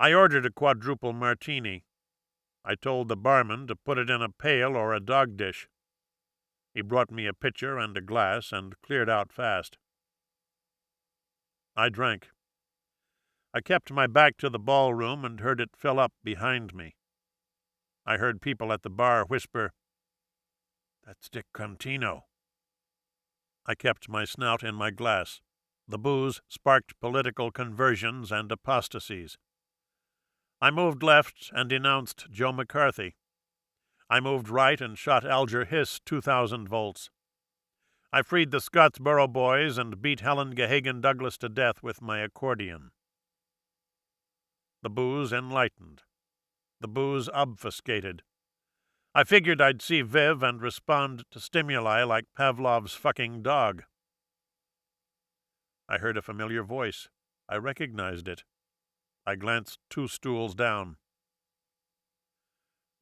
I ordered a quadruple martini. I told the barman to put it in a pail or a dog dish. He brought me a pitcher and a glass and cleared out fast. I drank. I kept my back to the ballroom and heard it fill up behind me. I heard people at the bar whisper, "That's Dick Contino." I kept my snout in my glass. The booze sparked political conversions and apostasies. I moved left and denounced Joe McCarthy. I moved right and shot Alger Hiss 2,000 volts. I freed the Scottsboro boys and beat Helen Gahagan Douglas to death with my accordion. The booze enlightened. The booze obfuscated. I figured I'd see Viv and respond to stimuli like Pavlov's fucking dog. I heard a familiar voice. I recognized it. I glanced 2 stools down.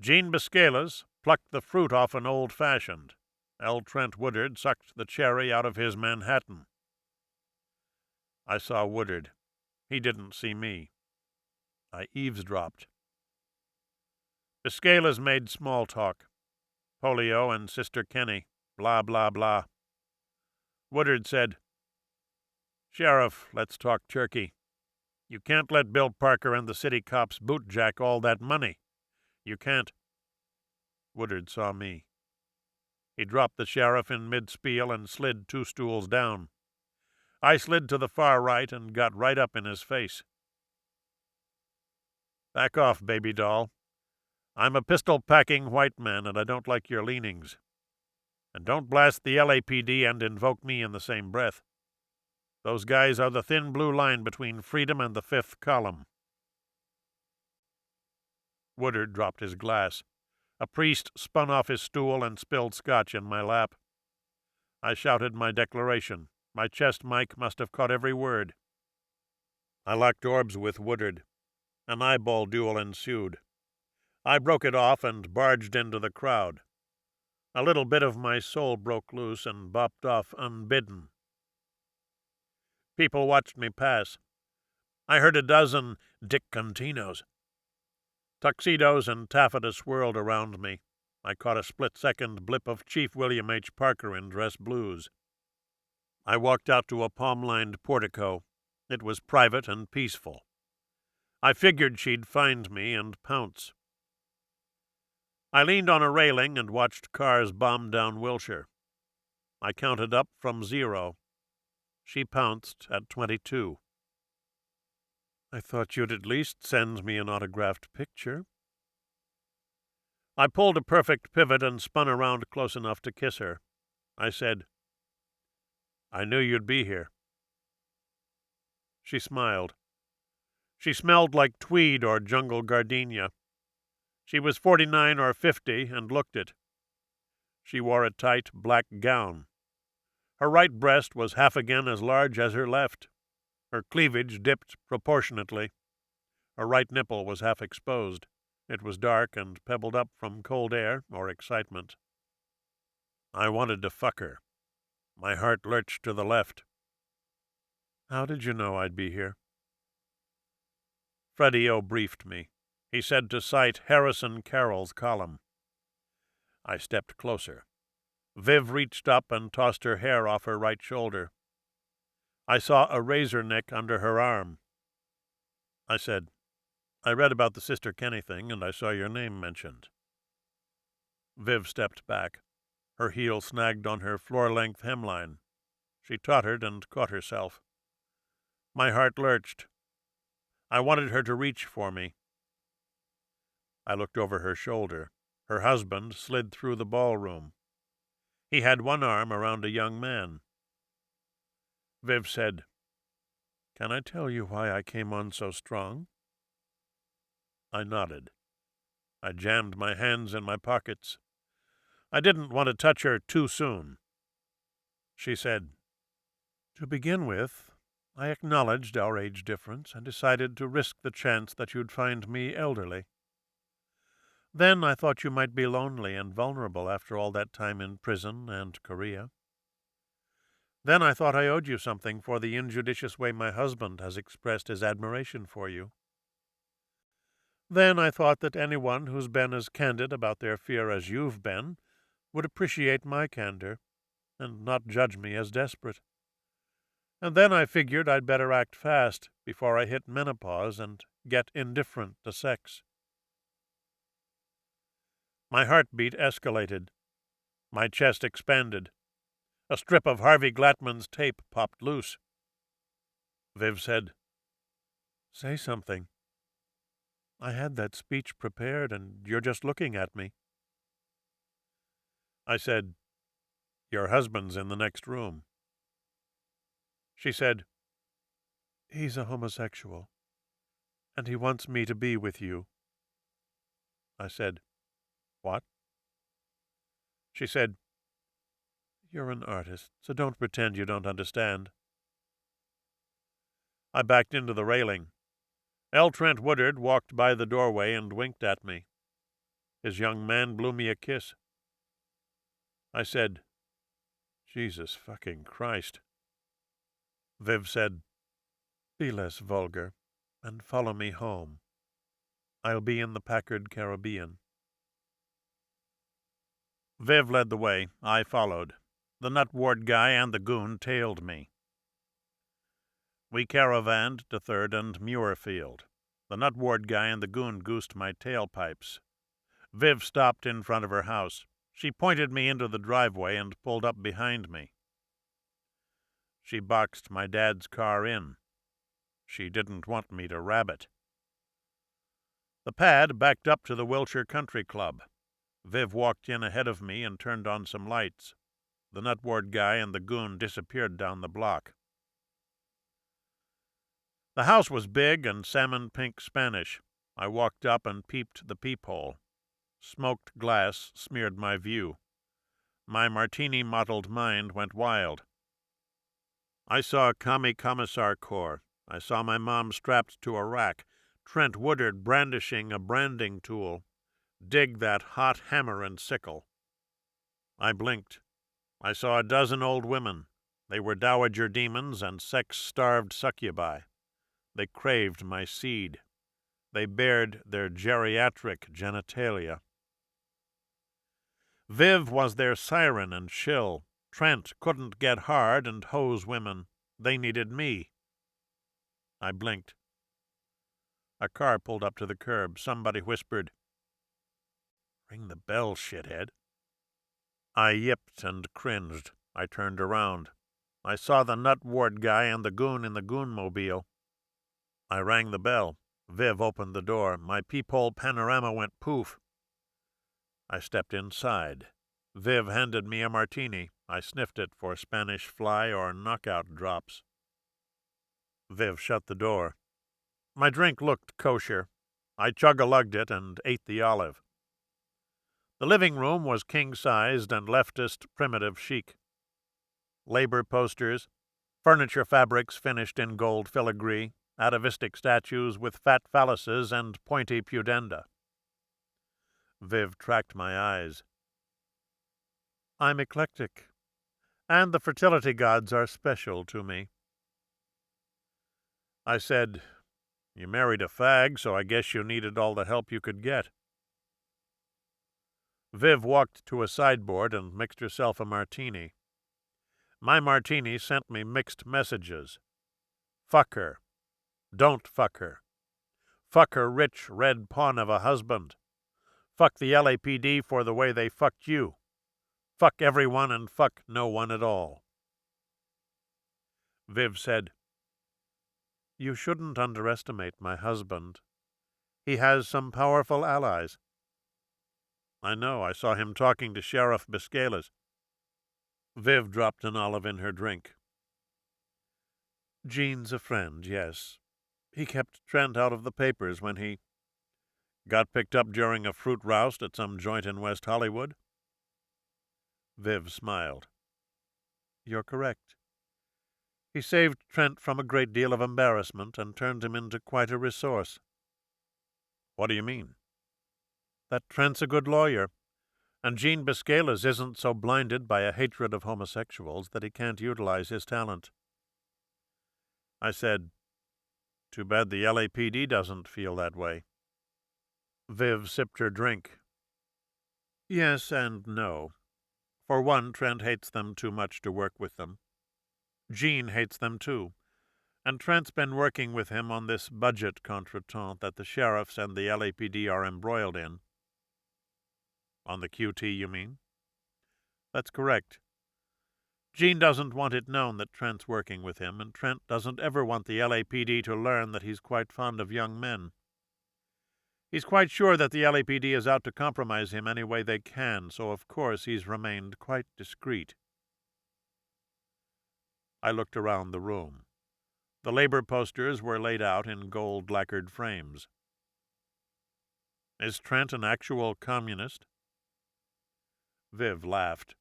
Jean Biscalas plucked the fruit off an old-fashioned. L. Trent Woodard sucked the cherry out of his Manhattan. I saw Woodard. He didn't see me. I eavesdropped. Biscalas made small talk. Polio and Sister Kenny. Blah, blah, blah. Woodard said, "Sheriff, let's talk turkey. You can't let Bill Parker and the city cops bootjack all that money. You can't." Woodard saw me. He dropped the sheriff in mid-spiel and slid 2 stools down. I slid to the far right and got right up in his face. "Back off, baby doll. I'm a pistol-packing white man, and I don't like your leanings. And don't blast the LAPD and invoke me in the same breath. Those guys are the thin blue line between freedom and the fifth column." Woodard dropped his glass. A priest spun off his stool and spilled scotch in my lap. I shouted my declaration. My chest mic must have caught every word. I locked orbs with Woodard. An eyeball duel ensued. I broke it off and barged into the crowd. A little bit of my soul broke loose and bopped off unbidden. People watched me pass. I heard a dozen Dick Continos. Tuxedos and taffeta swirled around me. I caught a split-second blip of Chief William H. Parker in dress blues. I walked out to a palm-lined portico. It was private and peaceful. I figured she'd find me and pounce. I leaned on a railing and watched cars bomb down Wilshire. I counted up from 0. She pounced at 22. "I thought you'd at least send me an autographed picture." I pulled a perfect pivot and spun around close enough to kiss her. I said, "I knew you'd be here." She smiled. She smelled like tweed or jungle gardenia. She was 49 or 50 and looked it. She wore a tight black gown. Her right breast was half again as large as her left. Her cleavage dipped proportionately. Her right nipple was half exposed. It was dark and pebbled up from cold air or excitement. I wanted to fuck her. My heart lurched to the left. "How did you know I'd be here?" Freddie O briefed me. He said to cite Harrison Carroll's column. I stepped closer. Viv reached up and tossed her hair off her right shoulder. I saw a razor neck under her arm. I said, "I read about the Sister Kenny thing, and I saw your name mentioned." Viv stepped back. Her heel snagged on her floor-length hemline. She tottered and caught herself. My heart lurched. I wanted her to reach for me. I looked over her shoulder. Her husband slid through the ballroom. He had one arm around a young man. Viv said, "Can I tell you why I came on so strong?" I nodded. I jammed my hands in my pockets. I didn't want to touch her too soon. She said, "To begin with, I acknowledged our age difference and decided to risk the chance that you'd find me elderly. Then I thought you might be lonely and vulnerable after all that time in prison and Korea. Then I thought I owed you something for the injudicious way my husband has expressed his admiration for you. Then I thought that anyone who's been as candid about their fear as you've been would appreciate my candor and not judge me as desperate. And then I figured I'd better act fast before I hit menopause and get indifferent to sex. My heartbeat escalated. My chest expanded. A strip of Harvey Glatman's tape popped loose. Viv said, "Say something. I had that speech prepared, and you're just looking at me." I said, "Your husband's in the next room." She said, "He's a homosexual, and he wants me to be with you." I said, "What?" She said, "You're an artist, so don't pretend you don't understand." I backed into the railing. L. Trent Woodard walked by the doorway and winked at me. His young man blew me a kiss. I said, "Jesus fucking Christ." Viv said, "Be less vulgar, and follow me home. I'll be in the Packard Caribbean." Viv led the way. I followed. The nut ward guy and the goon tailed me. We caravanned to 3rd and Muirfield. The nut ward guy and the goon goosed my tailpipes. Viv stopped in front of her house. She pointed me into the driveway and pulled up behind me. She boxed my dad's car in. She didn't want me to rabbit. The pad backed up to the Wilshire Country Club. Viv walked in ahead of me and turned on some lights. The nut ward guy and the goon disappeared down the block. The house was big and salmon-pink Spanish. I walked up and peeped the peephole. Smoked glass smeared my view. My martini-mottled mind went wild. I saw Kami Commissar Corps. I saw my mom strapped to a rack, Trent Woodard brandishing a branding tool. Dig that hot hammer and sickle. I blinked. I saw a dozen old women. They were dowager demons and sex-starved succubi. They craved my seed. They bared their geriatric genitalia. Viv was their siren and shill. Trent couldn't get hard and hose women. They needed me. I blinked. A car pulled up to the curb. Somebody whispered, "Ring the bell, shithead." I yipped and cringed. I turned around. I saw the nut ward guy and the goon in the goon-mobile. I rang the bell. Viv opened the door. My peephole panorama went poof. I stepped inside. Viv handed me a martini. I sniffed it for Spanish fly or knockout drops. Viv shut the door. My drink looked kosher. I chug-a-lugged it and ate the olive. The living room was king-sized and leftist primitive chic. Labor posters, furniture fabrics finished in gold filigree, atavistic statues with fat phalluses and pointy pudenda. Viv tracked my eyes. "I'm eclectic, and the fertility gods are special to me." I said, "You married a fag, so I guess you needed all the help you could get." Viv walked to a sideboard and mixed herself a martini. My martini sent me mixed messages. Fuck her. Don't fuck her. Fuck her rich red pawn of a husband. Fuck the LAPD for the way they fucked you. Fuck everyone and fuck no one at all. Viv said, "You shouldn't underestimate my husband. He has some powerful allies." "I know. I saw him talking to Sheriff Biscalas." Viv dropped an olive in her drink. "Gene's a friend, yes. He kept Trent out of the papers when he got picked up during a fruit roust at some joint in West Hollywood." Viv smiled. "You're correct. He saved Trent from a great deal of embarrassment and turned him into quite a resource." "What do you mean?" "That Trent's a good lawyer, and Gene Biscalas isn't so blinded by a hatred of homosexuals that he can't utilize his talent." I said, "Too bad the LAPD doesn't feel that way." Viv sipped her drink. Yes and no. For one, Trent hates them too much to work with them. Jean hates them too, and Trent's been working with him on this budget contretemps that the sheriffs and the LAPD are embroiled in. On the QT, you mean? That's correct. Jean doesn't want it known that Trent's working with him, and Trent doesn't ever want the LAPD to learn that he's quite fond of young men. He's quite sure that the LAPD is out to compromise him any way they can, so of course he's remained quite discreet. I looked around the room. The labor posters were laid out in gold-lacquered frames. Is Trent an actual communist? Viv laughed.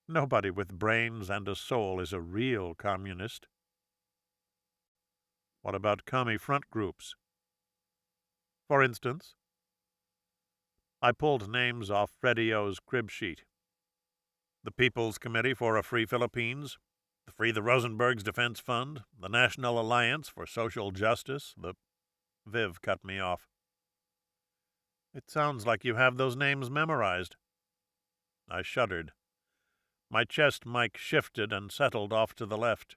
Nobody with brains and a soul is a real communist. What about commie front groups? For instance? I pulled names off Freddie O's crib sheet. The People's Committee for a Free Philippines, the Free the Rosenbergs Defense Fund, the National Alliance for Social Justice, Viv cut me off. It sounds like you have those names memorized. I shuddered. My chest mic shifted and settled off to the left.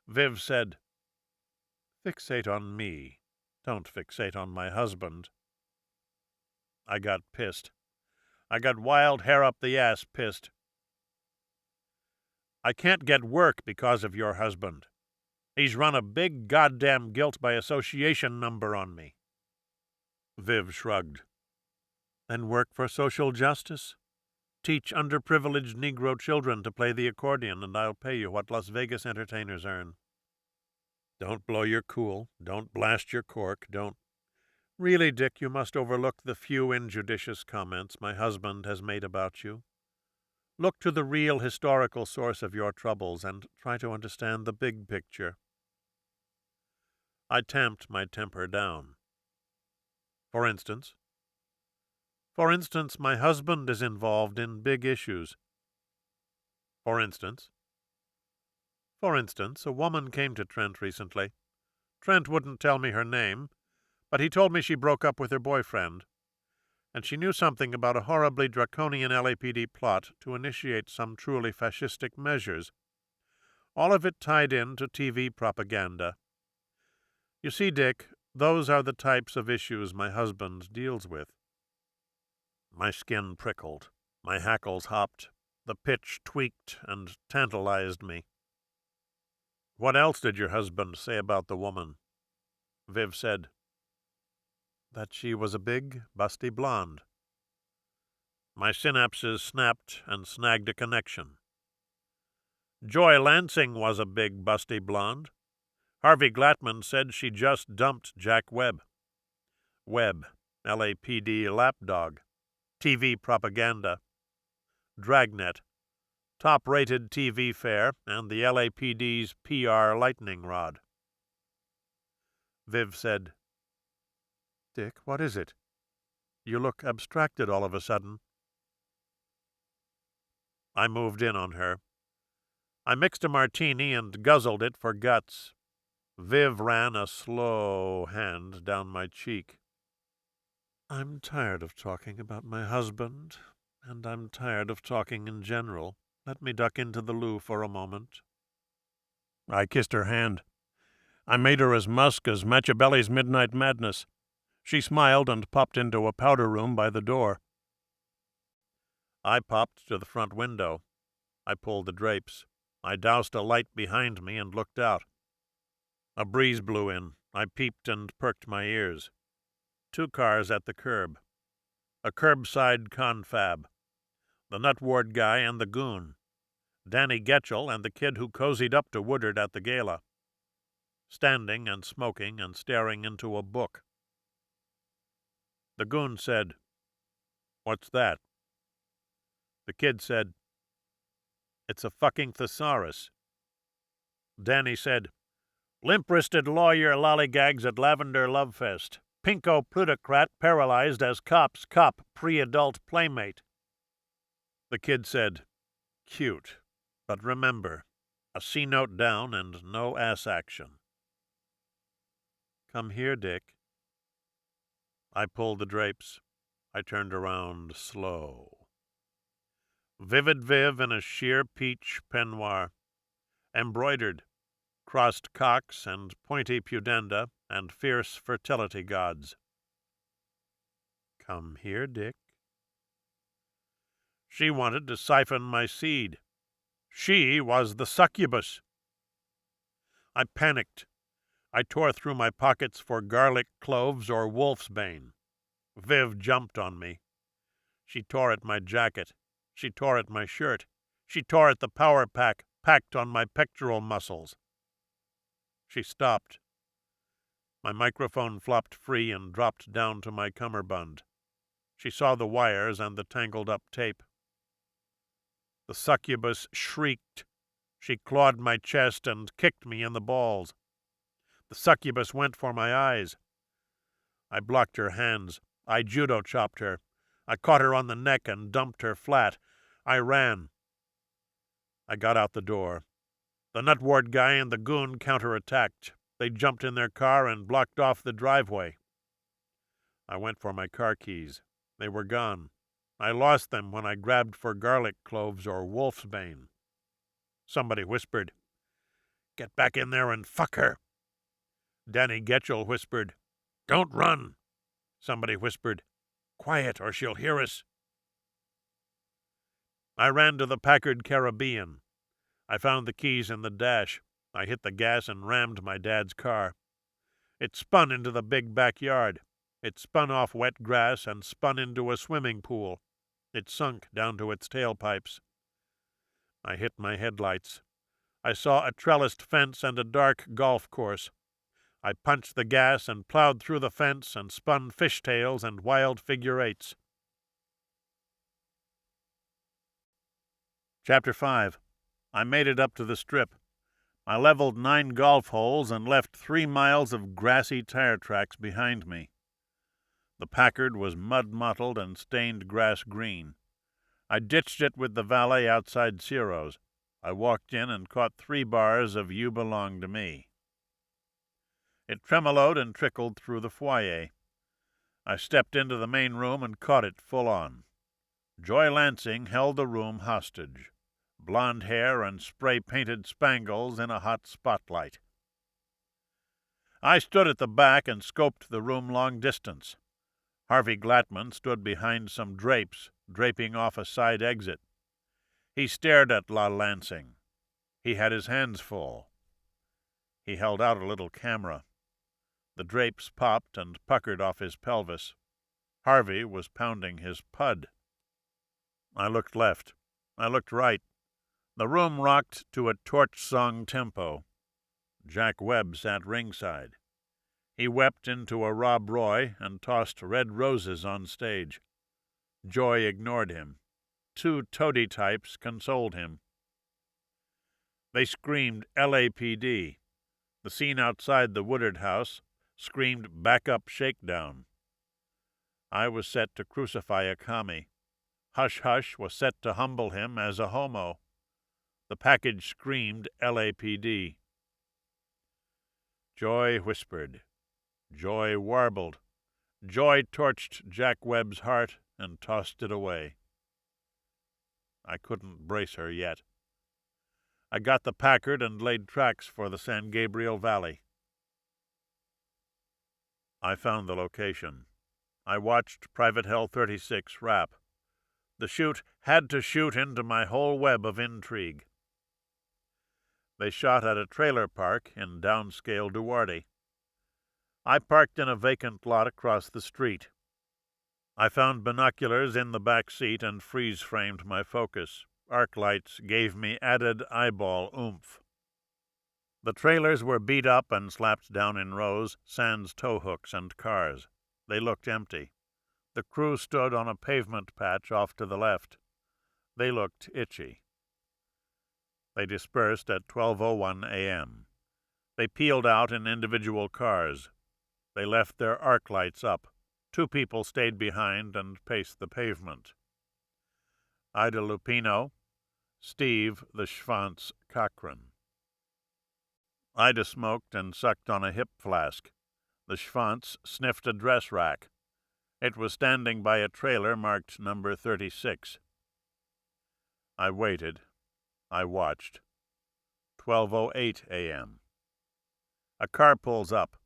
Viv said, "Fixate on me. Don't fixate on my husband." I got pissed. I got wild hair up the ass pissed. I can't get work because of your husband. He's run a big goddamn guilt by association number on me. Viv shrugged. Then work for social justice. Teach underprivileged Negro children to play the accordion, and I'll pay you what Las Vegas entertainers earn. Don't blow your cool. Don't blast your cork. Don't... Really, Dick, you must overlook the few injudicious comments my husband has made about you. Look to the real historical source of your troubles and try to understand the big picture. I tamped my temper down. For instance, my husband is involved in big issues. For instance, a woman came to Trent recently. Trent wouldn't tell me her name, but he told me she broke up with her boyfriend, and she knew something about a horribly draconian LAPD plot to initiate some truly fascistic measures. All of it tied in to TV propaganda. You see, Dick, those are the types of issues my husband deals with. My skin prickled. My hackles hopped. The pitch tweaked and tantalized me. What else did your husband say about the woman? Viv said, that she was a big, busty blonde. My synapses snapped and snagged a connection. Joy Lansing was a big, busty blonde. Harvey Glattman said she just dumped Jack Webb. Webb, LAPD lapdog, TV propaganda, dragnet, top-rated TV fare, and the LAPD's PR lightning rod. Viv said, Dick, what is it? You look abstracted all of a sudden. I moved in on her. I mixed a martini and guzzled it for guts. Viv ran a slow hand down my cheek. I'm tired of talking about my husband, and I'm tired of talking in general. Let me duck into the loo for a moment. I kissed her hand. I made her as musk as Machiavelli's Midnight Madness. She smiled and popped into a powder room by the door. I popped to the front window. I pulled the drapes. I doused a light behind me and looked out. A breeze blew in. I peeped and perked my ears. 2 cars at the curb. A curbside confab. The Nutward guy and the goon. Danny Getchell and the kid who cozied up to Woodard at the gala. Standing and smoking and staring into a book. The goon said, What's that? The kid said, It's a fucking thesaurus. Danny said, Limp-wristed lawyer lollygags at Lavender Love Fest. Pinko plutocrat paralyzed as cop's cop pre-adult playmate. The kid said, Cute, but remember, a C-note down and no ass action. Come here, Dick. I pulled the drapes. I turned around slow. Vivid Viv in a sheer peach peignoir, embroidered, crossed cocks and pointy pudenda and fierce fertility gods. Come here, Dick. She wanted to siphon my seed. She was the succubus. I panicked. I tore through my pockets for garlic cloves or wolf's bane. Viv jumped on me. She tore at my jacket. She tore at my shirt. She tore at the power pack packed on my pectoral muscles. She stopped. My microphone flopped free and dropped down to my cummerbund. She saw the wires and the tangled-up tape. The succubus shrieked. She clawed my chest and kicked me in the balls. The succubus went for my eyes. I blocked her hands. I judo-chopped her. I caught her on the neck and dumped her flat. I ran. I got out the door. The nutwart guy and the goon counterattacked. They jumped in their car and blocked off the driveway. I went for my car keys. They were gone. I lost them when I grabbed for garlic cloves or wolf's bane. Somebody whispered, "Get back in there and fuck her." Danny Getchell whispered, "Don't run." Somebody whispered, "Quiet or she'll hear us." I ran to the Packard Caribbean. I found the keys in the dash. I hit the gas and rammed my dad's car. It spun into the big backyard. It spun off wet grass and spun into a swimming pool. It sunk down to its tailpipes. I hit my headlights. I saw a trellised fence and a dark golf course. I punched the gas and plowed through the fence and spun fishtails and wild figure-eights. Chapter 5. I made it up to the Strip. I leveled 9 golf holes and left 3 miles of grassy tire tracks behind me. The Packard was mud-mottled and stained grass green. I ditched it with the valet outside Ciro's. I walked in and caught 3 bars of You Belong to Me. It tremoloed and trickled through the foyer. I stepped into the main room and caught it full on. Joy Lansing held the room hostage. Blonde hair and spray-painted spangles in a hot spotlight. I stood at the back and scoped the room long distance. Harvey Glatman stood behind some drapes, draping off a side exit. He stared at La Lansing. He had his hands full. He held out a little camera. The drapes popped and puckered off his pelvis. Harvey was pounding his pud. I looked left. I looked right. The room rocked to a torch-song tempo. Jack Webb sat ringside. He wept into a Rob Roy and tossed red roses on stage. Joy ignored him. 2 toady types consoled him. They screamed LAPD. The scene outside the Woodard house screamed back up Shakedown. I was set to crucify a commie. Hush Hush was set to humble him as a homo. The package screamed LAPD. Joy whispered. Joy warbled. Joy torched Jack Webb's heart and tossed it away. I couldn't brace her yet. I got the Packard and laid tracks for the San Gabriel Valley. I found the location. I watched Private Hell 36 wrap. The chute had to shoot into my whole web of intrigue. They shot at a trailer park in downscale Duarte. I parked in a vacant lot across the street. I found binoculars in the back seat and freeze-framed my focus. Arc lights gave me added eyeball oomph. The trailers were beat up and slapped down in rows, sans tow hooks and cars. They looked empty. The crew stood on a pavement patch off to the left. They looked itchy. They dispersed at 12:01 a.m. They peeled out in individual cars. They left their arc lights up. 2 people stayed behind and paced the pavement. Ida Lupino, Steve the Schwanz Cochran. Ida smoked and sucked on a hip flask. The Schwanz sniffed a dress rack. It was standing by a trailer marked number 36. I waited. I watched. 12:08 a.m. A car pulls up.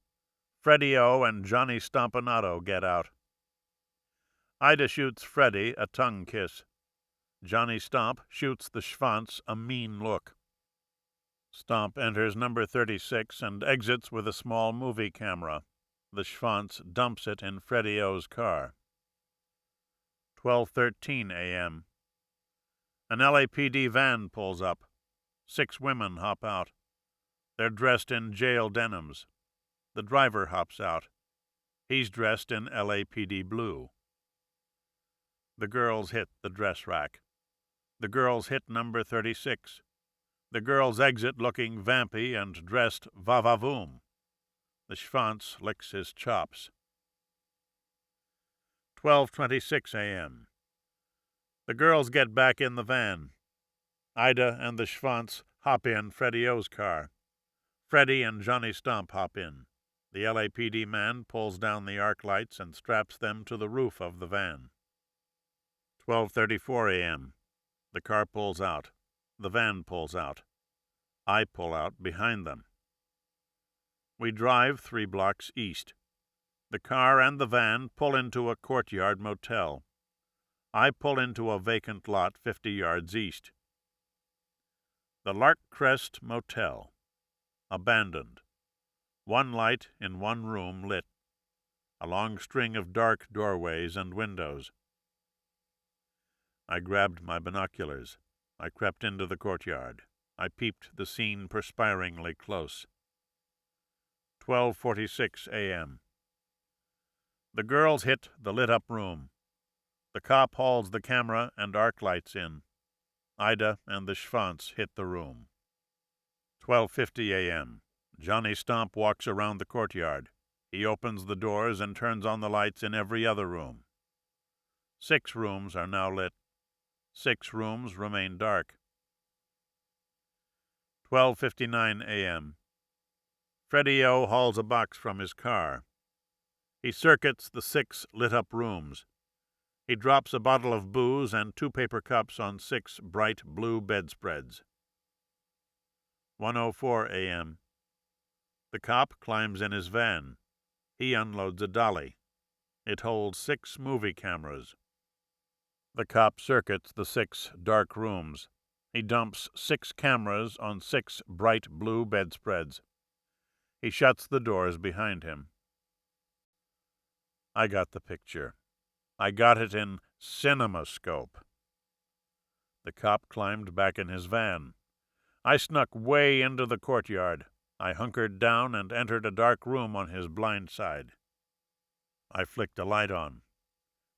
Freddie O and Johnny Stompanato get out. Ida shoots Freddie a tongue kiss. Johnny Stomp shoots the Schwanz a mean look. Stomp enters number 36 and exits with a small movie camera. The Schwanz dumps it in Freddie O's car. 12:13 a.m. An LAPD van pulls up. 6 women hop out. They're dressed in jail denims. The driver hops out. He's dressed in LAPD blue. The girls hit the dress rack. The girls hit number 36. The girls exit looking vampy and dressed va-va-voom. The Schwanz licks his chops. 12:26 a.m. The girls get back in the van. Ida and the Schwanz hop in Freddie O's car. Freddie and Johnny Stomp hop in. The LAPD man pulls down the arc lights and straps them to the roof of the van. 12:34 a.m. The car pulls out. The van pulls out. I pull out behind them. We drive 3 blocks east. The car and the van pull into a courtyard motel. I pull into a vacant lot 50 yards east. The Lark Crest Motel. Abandoned. 1 light in 1 room lit. A long string of dark doorways and windows. I grabbed my binoculars. I crept into the courtyard. I peeped the scene perspiringly close. 12:46 a.m. The girls hit the lit-up room. The cop hauls the camera and arc lights in. Ida and the Schwanz hit the room. 12:50 a.m. Johnny Stomp walks around the courtyard. He opens the doors and turns on the lights in every other room. 6 rooms are now lit. 6 rooms remain dark. 12:59 a.m. Freddie O hauls a box from his car. He circuits the 6 lit-up rooms. He drops a bottle of booze and 2 paper cups on 6 bright blue bedspreads. 1:04 a.m. The cop climbs in his van. He unloads a dolly. It holds 6 movie cameras. The cop circuits the 6 dark rooms. He dumps 6 cameras on 6 bright blue bedspreads. He shuts the doors behind him. I got the picture. I got it in CinemaScope. The cop climbed back in his van. I snuck way into the courtyard. I hunkered down and entered a dark room on his blind side. I flicked a light on.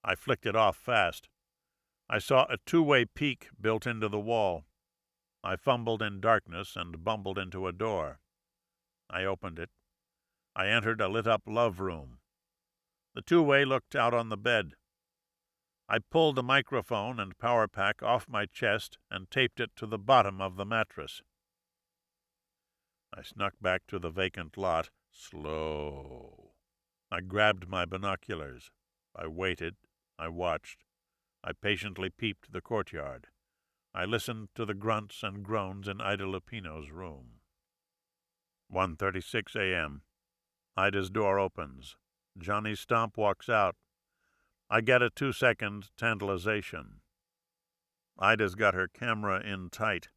I flicked it off fast. I saw a 2-way peak built into the wall. I fumbled in darkness and bumbled into a door. I opened it. I entered a lit-up love room. The 2-way looked out on the bed. I pulled a microphone and power pack off my chest and taped it to the bottom of the mattress. I snuck back to the vacant lot, slow. I grabbed my binoculars. I waited. I watched. I patiently peeped the courtyard. I listened to the grunts and groans in Ida Lupino's room. 1:36 a.m. Ida's door opens. Johnny Stomp walks out. I get a 2-second tantalization. Ida's got her camera in tight.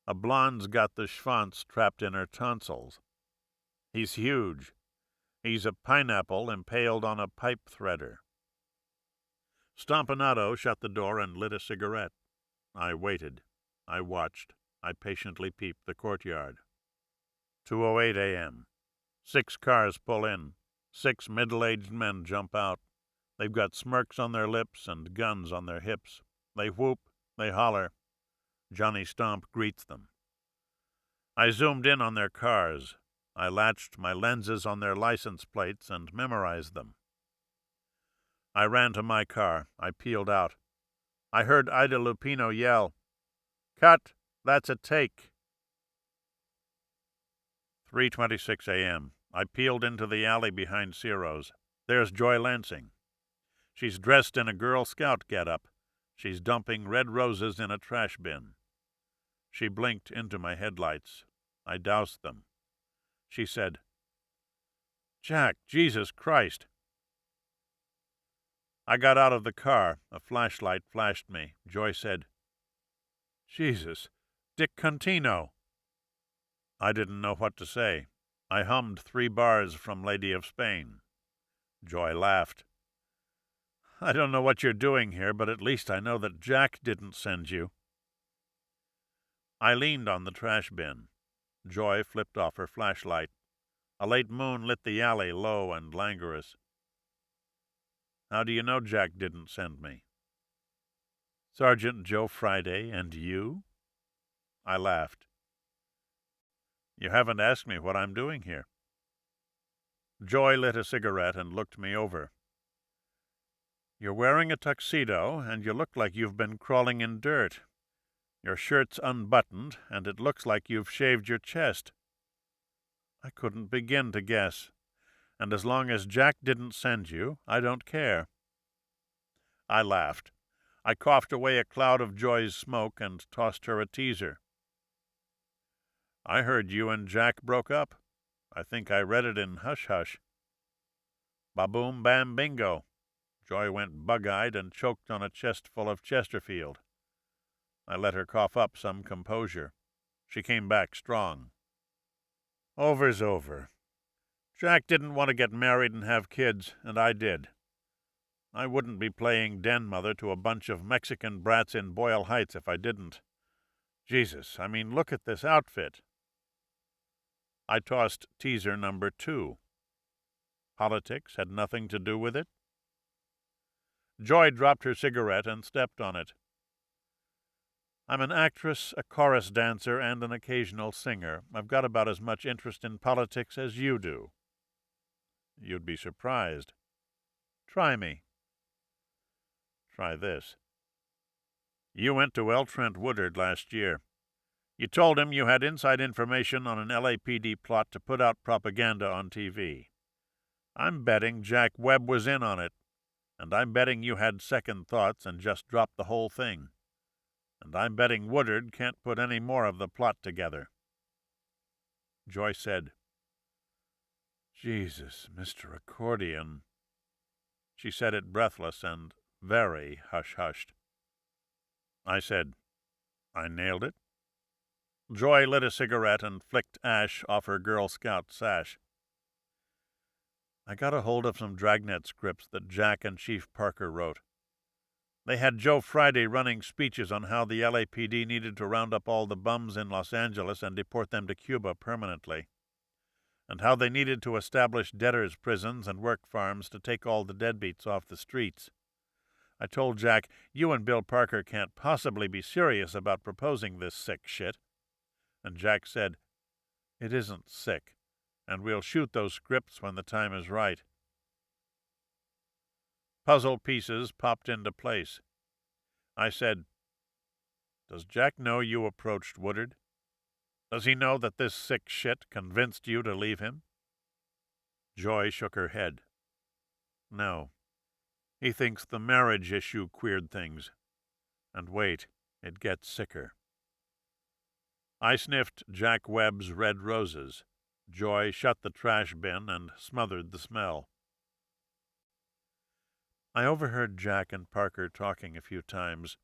A blonde's got the Schwanz trapped in her tonsils. He's huge. He's a pineapple impaled on a pipe threader. Stompanato shut the door and lit a cigarette. I waited. I watched. I patiently peeped the courtyard. 2:08 a.m. 6 cars pull in. 6 middle-aged men jump out. They've got smirks on their lips and guns on their hips. They whoop. They holler. Johnny Stomp greets them. I zoomed in on their cars. I latched my lenses on their license plates and memorized them. I ran to my car. I peeled out. I heard Ida Lupino yell, "Cut! That's a take!" 3:26 a.m. I peeled into the alley behind Ciro's. There's Joy Lansing. She's dressed in a Girl Scout getup. She's dumping red roses in a trash bin. She blinked into my headlights. I doused them. She said, "Jack, Jesus Christ." I got out of the car. A flashlight flashed me. Joy said, "Jesus, Dick Contino." I didn't know what to say. I hummed 3 bars from Lady of Spain. Joy laughed. "I don't know what you're doing here, but at least I know that Jack didn't send you." I leaned on the trash bin. Joy flipped off her flashlight. A late moon lit the alley low and languorous. "How do you know Jack didn't send me?" "Sergeant Joe Friday and you?" I laughed. "You haven't asked me what I'm doing here." Joy lit a cigarette and looked me over. "You're wearing a tuxedo, and you look like you've been crawling in dirt. Your shirt's unbuttoned, and it looks like you've shaved your chest." I couldn't begin to guess. "And as long as Jack didn't send you, I don't care." I laughed. I coughed away a cloud of Joy's smoke and tossed her a teaser. "I heard you and Jack broke up. I think I read it in Hush Hush." Ba-boom, bam, bingo. Joy went bug-eyed and choked on a chestful of Chesterfield. I let her cough up some composure. She came back strong. "Over's over. Jack didn't want to get married and have kids, and I did. I wouldn't be playing den mother to a bunch of Mexican brats in Boyle Heights if I didn't. Jesus, I mean, look at this outfit." I tossed teaser number 2. Politics had nothing to do with it? Joy dropped her cigarette and stepped on it. "I'm an actress, a chorus dancer, and an occasional singer. I've got about as much interest in politics as you do." "You'd be surprised." "Try me." "Try this. You went to L. Trent Woodard last year. You told him you had inside information on an LAPD plot to put out propaganda on TV. I'm betting Jack Webb was in on it, and I'm betting you had second thoughts and just dropped the whole thing. And I'm betting Woodard can't put any more of the plot together." Joy said, "Jesus, Mr. Accordion." She said it breathless and very hush-hushed. I said, "I nailed it." Joy lit a cigarette and flicked ash off her Girl Scout sash. "I got a hold of some Dragnet scripts that Jack and Chief Parker wrote. They had Joe Friday running speeches on how the LAPD needed to round up all the bums in Los Angeles and deport them to Cuba permanently, and how they needed to establish debtors' prisons and work farms to take all the deadbeats off the streets. I told Jack, you and Bill Parker can't possibly be serious about proposing this sick shit. And Jack said, "It isn't sick, and we'll shoot those scripts when the time is right." Puzzle pieces popped into place. I said, "Does Jack know you approached Woodard? Does he know that this sick shit convinced you to leave him?" Joy shook her head. "No. He thinks the marriage issue queered things. And wait, it gets sicker." I sniffed Jack Webb's red roses. Joy shut the trash bin and smothered the smell. I overheard Jack and Parker talking a few times.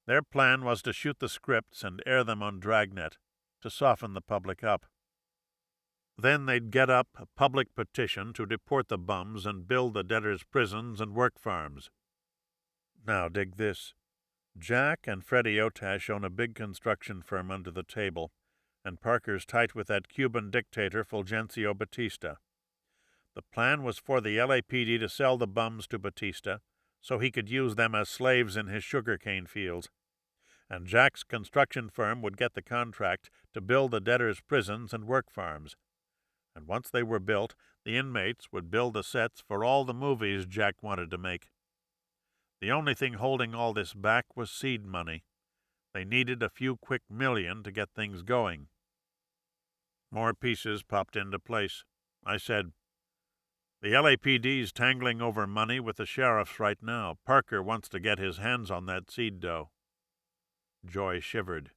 Their plan was to shoot the scripts and air them on Dragnet, to soften the public up. Then they'd get up a public petition to deport the bums and build the debtors' prisons and work farms. Now dig this. Jack and Freddie Otash own a big construction firm under the table, and Parker's tight with that Cuban dictator Fulgencio Batista. The plan was for the LAPD to sell the bums to Batista, so he could use them as slaves in his sugarcane fields, and Jack's construction firm would get the contract to build the debtors' prisons and work farms. And once they were built, the inmates would build the sets for all the movies Jack wanted to make. The only thing holding all this back was seed money. They needed a few quick million to get things going. More pieces popped into place. I said, The LAPD's tangling over money with the sheriffs right now. Parker wants to get his hands on that seed dough. Joy shivered.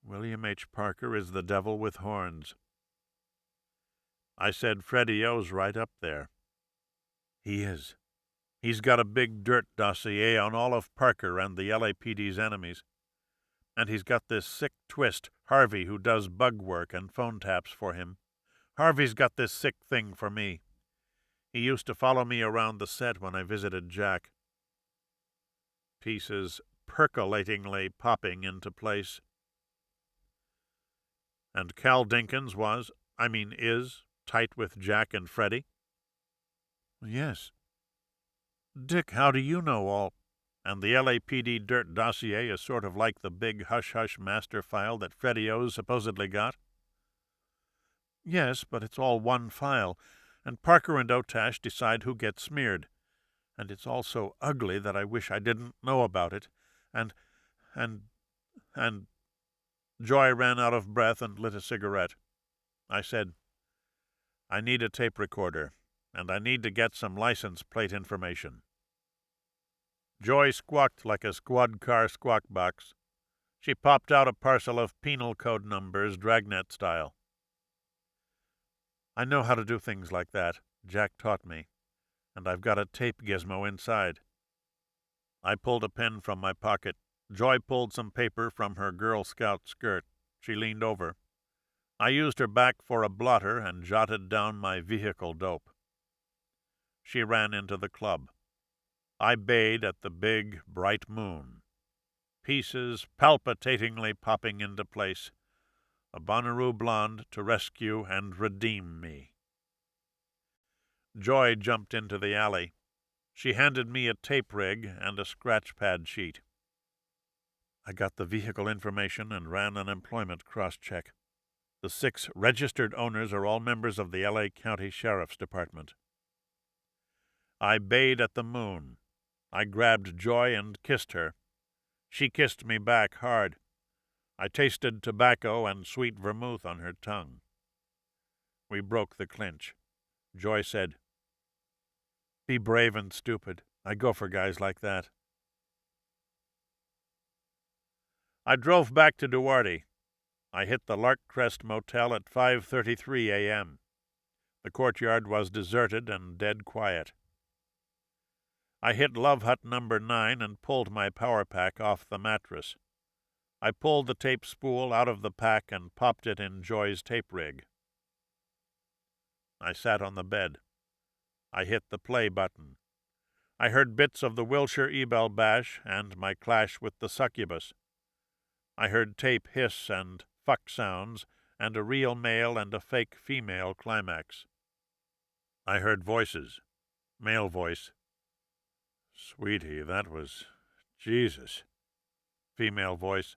William H. Parker is the devil with horns. I said Freddie O's right up there. He is. He's got a big dirt dossier on all of Parker and the LAPD's enemies. And he's got this sick twist, Harvey, who does bug work and phone taps for him. Harvey's got this sick thing for me. He used to follow me around the set when I visited Jack. Pieces percolatingly popping into place. And Cal Dinkins is, tight with Jack and Freddie? Yes. Dick, how do you know all? And the LAPD dirt dossier is sort of like the big hush-hush master file that Freddie O's supposedly got? Yes, but it's all one file, and Parker and Otash decide who gets smeared. And it's all so ugly that I wish I didn't know about it. And Joy ran out of breath and lit a cigarette. I said, I need a tape recorder, and I need to get some license plate information. Joy squawked like a squad car squawk box. She popped out a parcel of penal code numbers, dragnet style. I know how to do things like that. Jack taught me. And I've got a tape gizmo inside. I pulled a pen from my pocket. Joy pulled some paper from her Girl Scout skirt. She leaned over. I used her back for a blotter and jotted down my vehicle dope. She ran into the club. I bayed at the big, bright moon. Pieces palpitatingly popping into place. A Bonnaroo blonde to rescue and redeem me. Joy jumped into the alley. She handed me a tape rig and a scratch pad sheet. I got the vehicle information and ran an employment cross-check. The 6 registered owners are all members of the L.A. County Sheriff's Department. I bayed at the moon. I grabbed Joy and kissed her. She kissed me back hard. I tasted tobacco and sweet vermouth on her tongue. We broke the clinch. Joy said, Be brave and stupid. I go for guys like that. I drove back to Duarte. I hit the Lark Crest Motel at 5:33 a.m. The courtyard was deserted and dead quiet. I hit Love Hut number 9 and pulled my power pack off the mattress. I pulled the tape spool out of the pack and popped it in Joy's tape rig. I sat on the bed. I hit the play button. I heard bits of the Wilshire Ebel Bash and my clash with the succubus. I heard tape hiss and fuck sounds and a real male and a fake female climax. I heard voices. Male voice. Sweetie, that was Jesus. Female voice.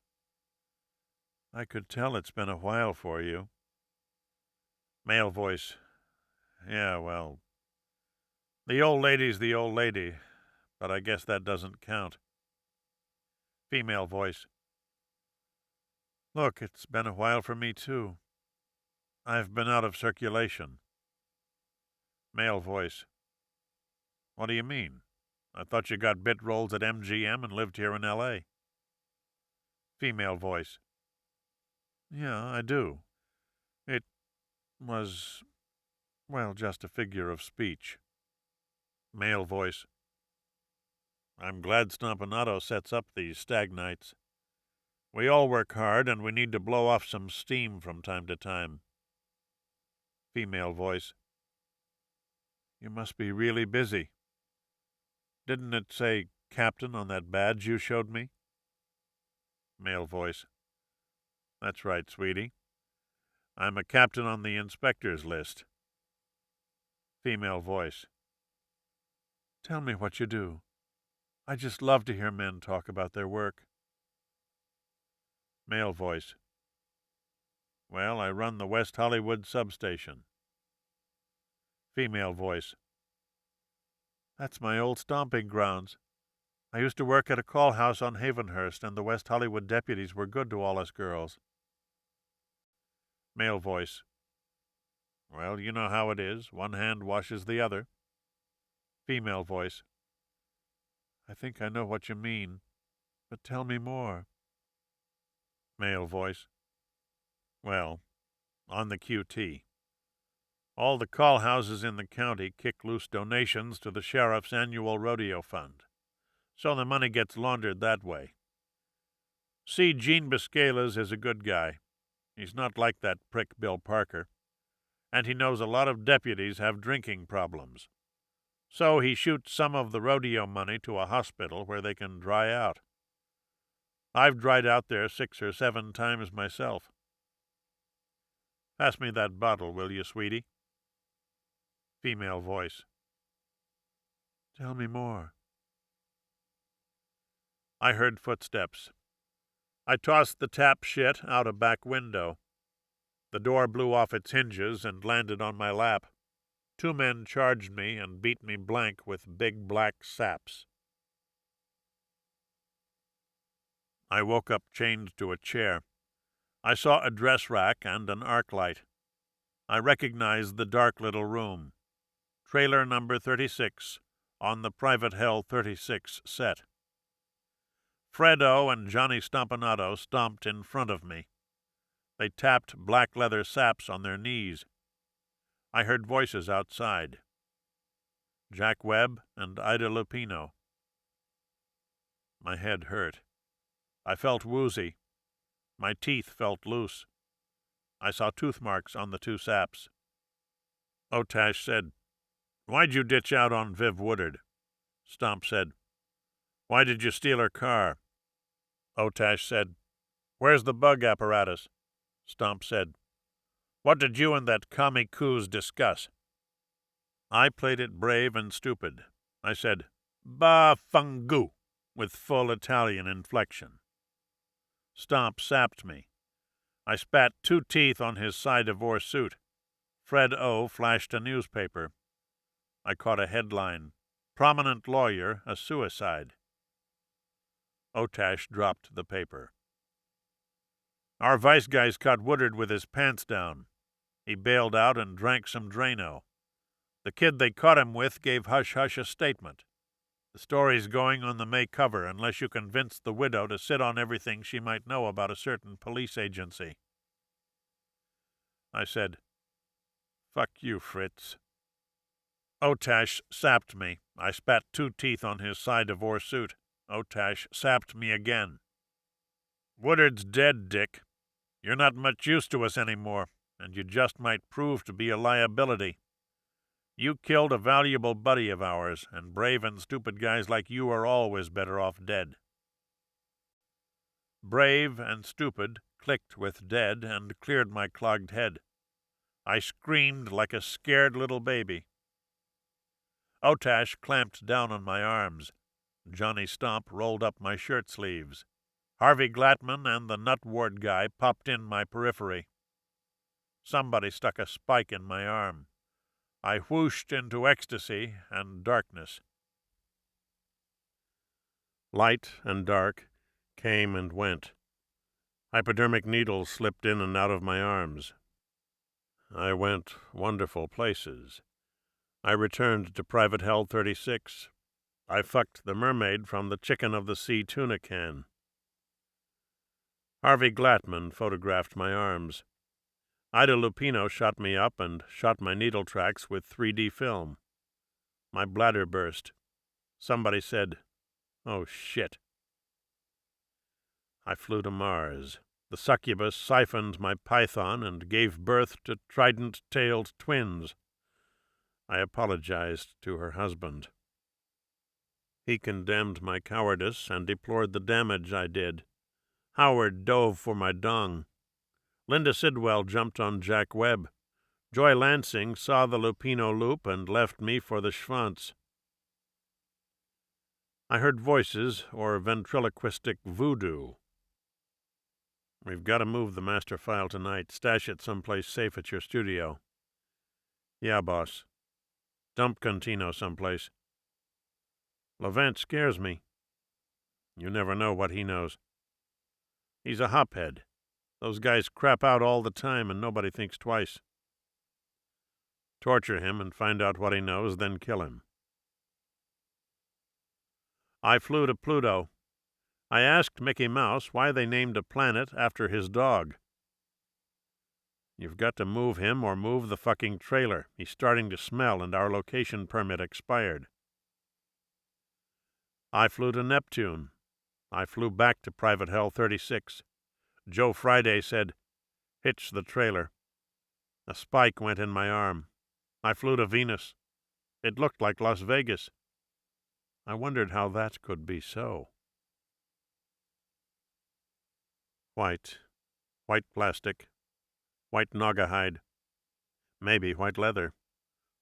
I could tell it's been a while for you. Male voice. Yeah, well, the old lady's the old lady, but I guess that doesn't count. Female voice. Look, it's been a while for me, too. I've been out of circulation. Male voice. What do you mean? I thought you got bit rolls at MGM and lived here in L.A. Female voice. Yeah, I do. It was, well, just a figure of speech. Male voice. I'm glad Stompanato sets up these stag nights. We all work hard, and we need to blow off some steam from time to time. Female voice. You must be really busy. Didn't it say Captain on that badge you showed me? Male voice. That's right, sweetie. I'm a captain on the inspector's list. Female voice. Tell me what you do. I just love to hear men talk about their work. Male voice. Well, I run the West Hollywood substation. Female voice. That's my old stomping grounds. I used to work at a call house on Havenhurst, and the West Hollywood deputies were good to all us girls. Male voice. Well, you know how it is. One hand washes the other. Female voice. I think I know what you mean, but tell me more. Male voice. Well, on the QT. All the call houses in the county kick loose donations to the sheriff's annual rodeo fund, so the money gets laundered that way. See, Gene Biscalas is a good guy. He's not like that prick Bill Parker. And he knows a lot of deputies have drinking problems. So he shoots some of the rodeo money to a hospital where they can dry out. I've dried out there 6 or 7 times myself. Pass me that bottle, will you, sweetie? Female voice. Tell me more. I heard footsteps. I tossed the tap shit out a back window. The door blew off its hinges and landed on my lap. 2 men charged me and beat me blank with big black saps. I woke up chained to a chair. I saw a dress rack and an arc light. I recognized the dark little room. Trailer number 36, on the Private Hell 36 set. Fredo and Johnny Stompanato stomped in front of me. They tapped black leather saps on their knees. I heard voices outside. Jack Webb and Ida Lupino. My head hurt. I felt woozy. My teeth felt loose. I saw tooth marks on the 2 saps. Otash said, Why'd you ditch out on Viv Woodard? Stomp said, Why did you steal her car? Otash said, Where's the bug apparatus? Stomp said, What did you and that commie Coos discuss? I played it brave and stupid. I said, Ba fungu, with full Italian inflection. Stomp sapped me. I spat 2 teeth on his ci-divorce suit. Fred O. flashed a newspaper. I caught a headline, Prominent Lawyer, a Suicide. Otash dropped the paper. Our vice guys caught Woodard with his pants down. He bailed out and drank some Drano. The kid they caught him with gave hush-hush a statement. The story's going on the May cover unless you convince the widow to sit on everything she might know about a certain police agency. I said, Fuck you, Fritz. Otash sapped me. I spat 2 teeth on his ci-divorce suit. Otash sapped me again. Woodard's dead, Dick. You're not much use to us anymore, and you just might prove to be a liability. You killed a valuable buddy of ours, and brave and stupid guys like you are always better off dead. Brave and stupid clicked with dead and cleared my clogged head. I screamed like a scared little baby. Otash clamped down on my arms. Johnny Stomp rolled up my shirt sleeves. Harvey Glatman and the nut ward guy popped in my periphery. Somebody stuck a spike in my arm. I whooshed into ecstasy and darkness. Light and dark came and went. Hypodermic needles slipped in and out of my arms. I went wonderful places. I returned to Private Hell 36. I fucked the mermaid from the Chicken of the Sea tuna can. Harvey Glatman photographed my arms. Ida Lupino shot me up and shot my needle tracks with 3D film. My bladder burst. Somebody said, "Oh, shit." I flew to Mars. The succubus siphoned my python and gave birth to trident-tailed twins. I apologized to her husband. He condemned my cowardice and deplored the damage I did. Howard dove for my dong. Linda Sidwell jumped on Jack Webb. Joy Lansing saw the Lupino loop and left me for the Schwanz. I heard voices or ventriloquistic voodoo. We've got to move the master file tonight. Stash it someplace safe at your studio. Yeah, boss. Dump Contino someplace. Levant scares me. You never know what he knows. He's a hophead. Those guys crap out all the time and nobody thinks twice. torture him and find out what he knows, then kill him. I flew to Pluto. I asked Mickey Mouse why they named a planet after his dog. You've got to move him or move the fucking trailer. He's starting to smell and our location permit expired. I flew to Neptune. I flew back to Private Hell 36. Joe Friday said, "Hitch the trailer." A spike went in my arm. I flew to Venus. It looked like Las Vegas. I wondered how that could be so. White plastic, white naugahyde, maybe white leather,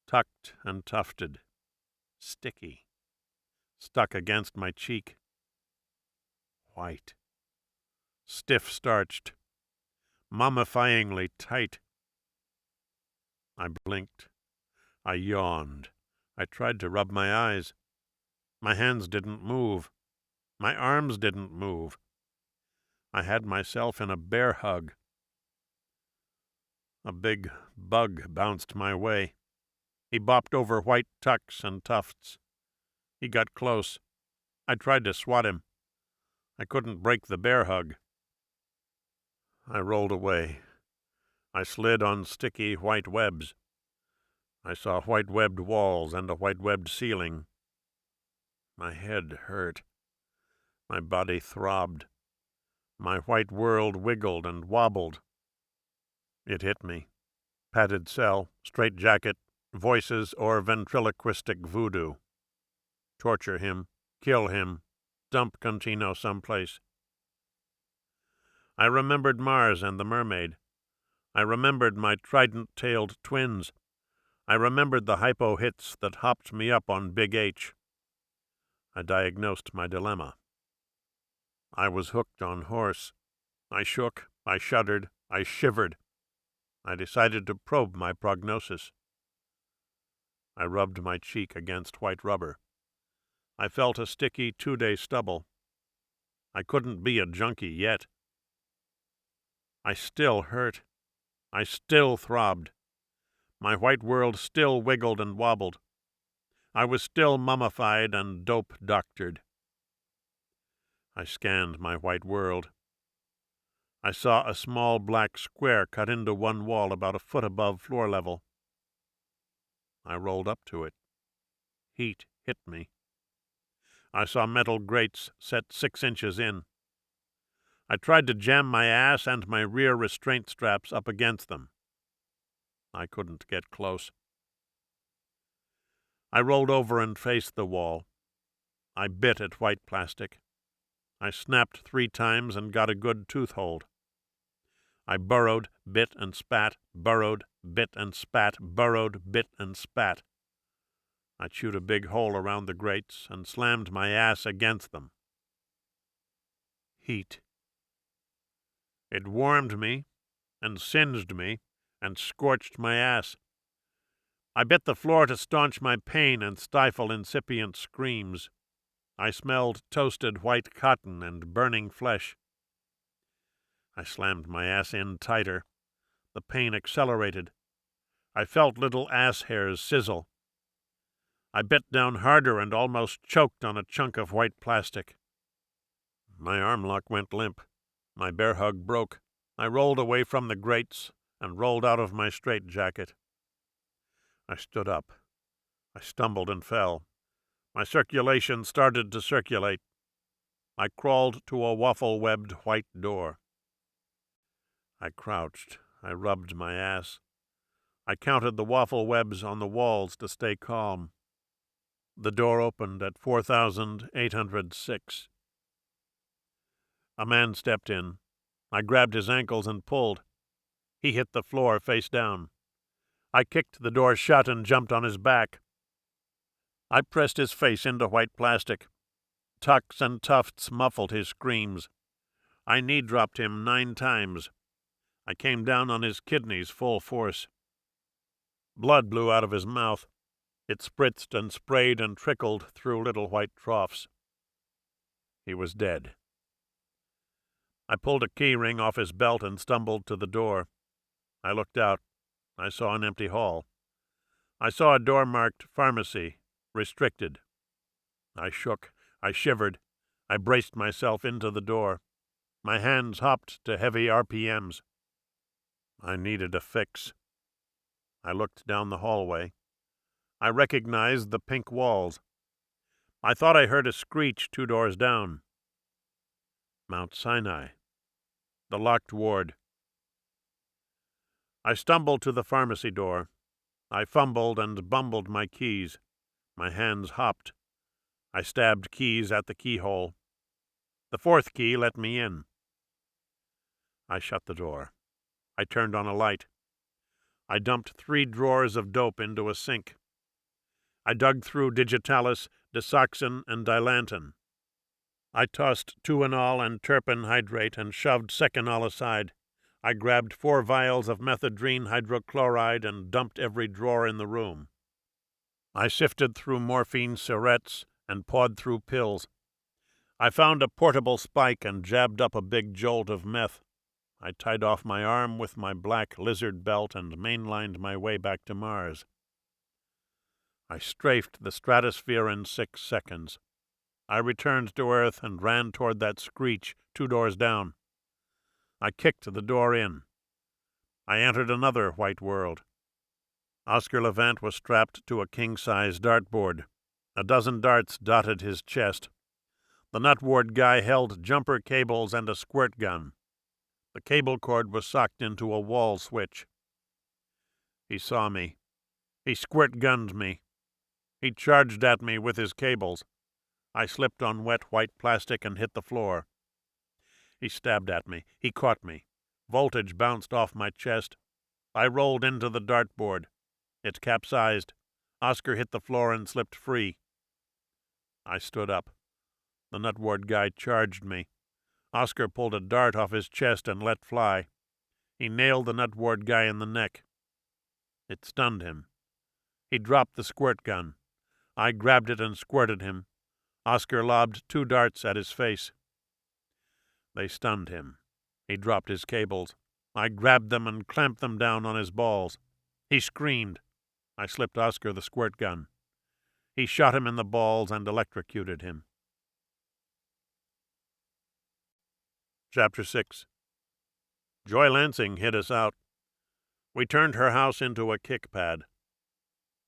tucked and tufted, sticky, stuck against my cheek. White, stiff-starched, mummifyingly tight. I blinked. I yawned. I tried to rub my eyes. My hands didn't move. My arms didn't move. I had myself in a bear hug. A big bug bounced my way. He bopped over white tucks and tufts. He got close. I tried to swat him. I couldn't break the bear hug. I rolled away. I slid on sticky white webs. I saw white-webbed walls and a white-webbed ceiling. My head hurt. My body throbbed. My white world wiggled and wobbled. It hit me. Padded cell, straitjacket, voices or ventriloquistic voodoo. Torture him, kill him, dump Contino someplace. I remembered Mars and the mermaid. I remembered my trident-tailed twins. I remembered the hypo hits that hopped me up on Big H. I diagnosed my dilemma. I was hooked on horse. I shook, I shuddered, I shivered. I decided to probe my prognosis. I rubbed my cheek against white rubber. I felt a sticky 2-day stubble. I couldn't be a junkie yet. I still hurt. I still throbbed. My white world still wiggled and wobbled. I was still mummified and dope-doctored. I scanned my white world. I saw a small black square cut into one wall about a foot above floor level. I rolled up to it. Heat hit me. I saw metal grates set 6 inches in. I tried to jam my ass and my rear restraint straps up against them. I couldn't get close. I rolled over and faced the wall. I bit at white plastic. I snapped 3 times and got a good tooth hold. I burrowed, bit and spat, burrowed, bit and spat, burrowed, bit and spat. I chewed a big hole around the grates and slammed my ass against them. Heat. It warmed me and singed me and scorched my ass. I bit the floor to staunch my pain and stifle incipient screams. I smelled toasted white cotton and burning flesh. I slammed my ass in tighter. The pain accelerated. I felt little ass hairs sizzle. I bit down harder and almost choked on a chunk of white plastic. My arm lock went limp. My bear hug broke. I rolled away from the grates and rolled out of my straitjacket. I stood up. I stumbled and fell. My circulation started to circulate. I crawled to a waffle-webbed white door. I crouched. I rubbed my ass. I counted the waffle webs on the walls to stay calm. The door opened at 4,806. A man stepped in. I grabbed his ankles and pulled. He hit the floor face down. I kicked the door shut and jumped on his back. I pressed his face into white plastic. Tucks and tufts muffled his screams. I knee-dropped him 9 times. I came down on his kidneys full force. Blood blew out of his mouth. It spritzed and sprayed and trickled through little white troughs. He was dead. I pulled a key ring off his belt and stumbled to the door. I looked out. I saw an empty hall. I saw a door marked Pharmacy, Restricted. I shook. I shivered. I braced myself into the door. My hands hopped to heavy RPMs. I needed a fix. I looked down the hallway. I recognized the pink walls. I thought I heard a screech 2 doors down. Mount Sinai. The locked ward. I stumbled to the pharmacy door. I fumbled and bumbled my keys. My hands hopped. I stabbed keys at the keyhole. The 4th key let me in. I shut the door. I turned on a light. I dumped 3 drawers of dope into a sink. I dug through digitalis, disoxin, and dilantin. I tossed tuinol and terpen hydrate and shoved seconal aside. I grabbed 4 vials of methadrine hydrochloride and dumped every drawer in the room. I sifted through morphine syrettes and pawed through pills. I found a portable spike and jabbed up a big jolt of meth. I tied off my arm with my black lizard belt and mainlined my way back to Mars. I strafed the stratosphere in 6 seconds. I returned to Earth and ran toward that screech 2 doors down. I kicked the door in. I entered another white world. Oscar Levant was strapped to a king-size dartboard. A dozen darts dotted his chest. The nut ward guy held jumper cables and a squirt gun. The cable cord was socked into a wall switch. He saw me. He squirt-gunned me. He charged at me with his cables. I slipped on wet white plastic and hit the floor. He stabbed at me. He caught me. Voltage bounced off my chest. I rolled into the dartboard. It capsized. Oscar hit the floor and slipped free. I stood up. The nut ward guy charged me. Oscar pulled a dart off his chest and let fly. He nailed the nut ward guy in the neck. It stunned him. He dropped the squirt gun. I grabbed it and squirted him. Oscar lobbed 2 darts at his face. They stunned him. He dropped his cables. I grabbed them and clamped them down on his balls. He screamed. I slipped Oscar the squirt gun. He shot him in the balls and electrocuted him. Chapter 6. Joy Lansing hid us out. We turned her house into a kick pad.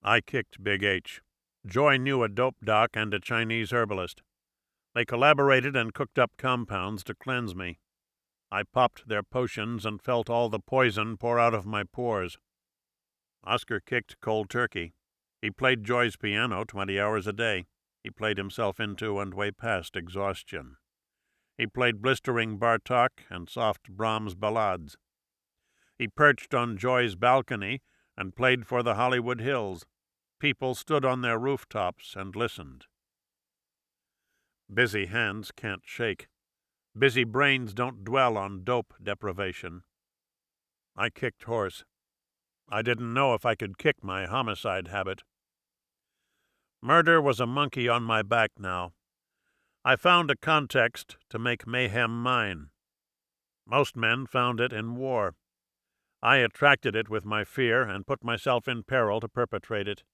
I kicked Big H. Joy knew a dope doc and a Chinese herbalist. They collaborated and cooked up compounds to cleanse me. I popped their potions and felt all the poison pour out of my pores. Oscar kicked cold turkey. He played Joy's piano 20 hours a day. He played himself into and way past exhaustion. He played blistering Bartok and soft Brahms ballades. He perched on Joy's balcony and played for the Hollywood Hills. People stood on their rooftops and listened. Busy hands can't shake. Busy brains don't dwell on dope deprivation. I kicked horse. I didn't know if I could kick my homicide habit. Murder was a monkey on my back now. I found a context to make mayhem mine. Most men found it in war. I attracted it with my fear and put myself in peril to perpetrate it.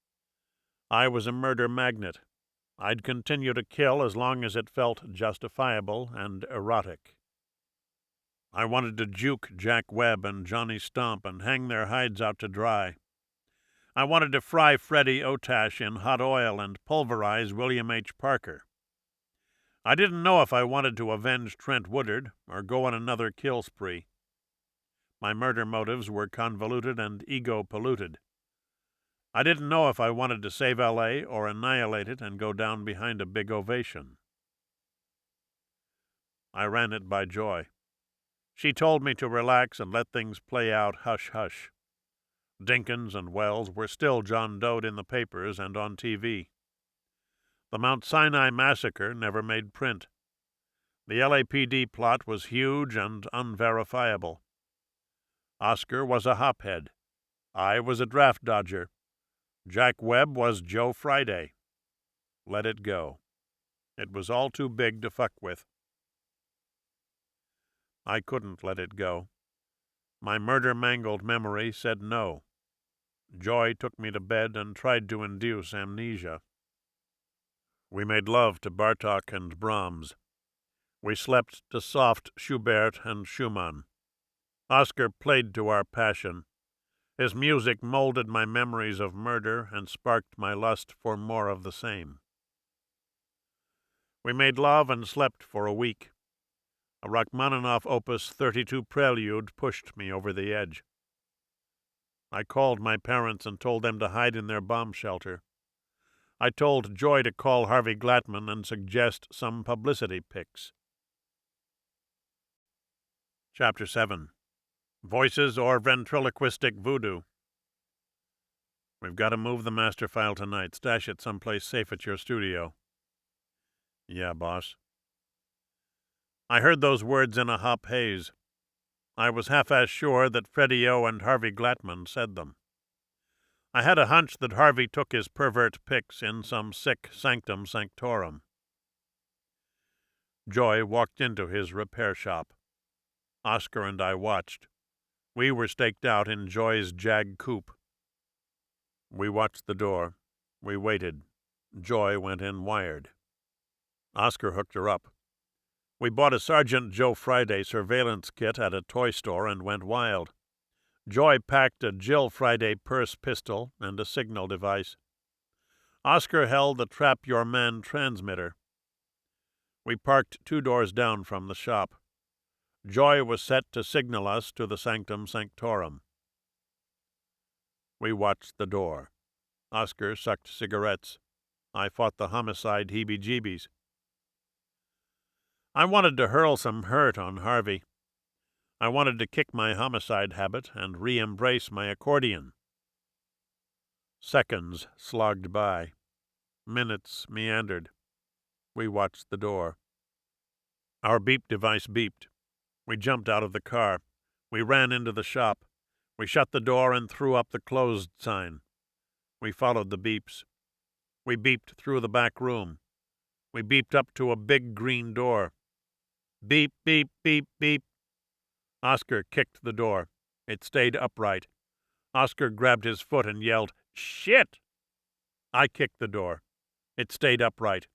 I was a murder magnet. I'd continue to kill as long as it felt justifiable and erotic. I wanted to juke Jack Webb and Johnny Stomp and hang their hides out to dry. I wanted to fry Freddie Otash in hot oil and pulverize William H. Parker. I didn't know if I wanted to avenge Trent Woodard or go on another kill spree. My murder motives were convoluted and ego-polluted. I didn't know if I wanted to save L.A. or annihilate it and go down behind a big ovation. I ran it by Joy. She told me to relax and let things play out hush-hush. Dinkins and Wells were still John Doe'd in the papers and on TV. The Mount Sinai massacre never made print. The LAPD plot was huge and unverifiable. Oscar was a hophead. I was a draft dodger. Jack Webb was Joe Friday. Let it go. It was all too big to fuck with. I couldn't let it go. My murder-mangled memory said no. Joy took me to bed and tried to induce amnesia. We made love to Bartok and Brahms. We slept to soft Schubert and Schumann. Oscar played to our passion. His music molded my memories of murder and sparked my lust for more of the same. We made love and slept for a week. A Rachmaninoff Opus 32 prelude pushed me over the edge. I called my parents and told them to hide in their bomb shelter. I told Joy to call Harvey Glatman and suggest some publicity pics. Chapter 7. Voices or Ventriloquistic Voodoo. We've got to move the master file tonight. Stash it someplace safe at your studio. Yeah, boss. I heard those words in a hop haze. I was half-assed sure that Freddie O and Harvey Glatman said them. I had a hunch that Harvey took his pervert pics in some sick sanctum sanctorum. Joy walked into his repair shop. Oscar and I watched. We were staked out in Joy's Jag coupe. We watched the door. We waited. Joy went in wired. Oscar hooked her up. We bought a Sergeant Joe Friday surveillance kit at a toy store and went wild. Joy packed a Jill Friday purse pistol and a signal device. Oscar held the Trap Your Man transmitter. We parked 2 doors down from the shop. Joy was set to signal us to the sanctum sanctorum. We watched the door. Oscar sucked cigarettes. I fought the homicide heebie-jeebies. I wanted to hurl some hurt on Harvey. I wanted to kick my homicide habit and re-embrace my accordion. Seconds slogged by. Minutes meandered. We watched the door. Our beep device beeped. We jumped out of the car. We ran into the shop. We shut the door and threw up the closed sign. We followed the beeps. We beeped through the back room. We beeped up to a big green door. Beep, beep, beep, beep. Oscar kicked the door. It stayed upright. Oscar grabbed his foot and yelled, "Shit!" I kicked the door. It stayed upright.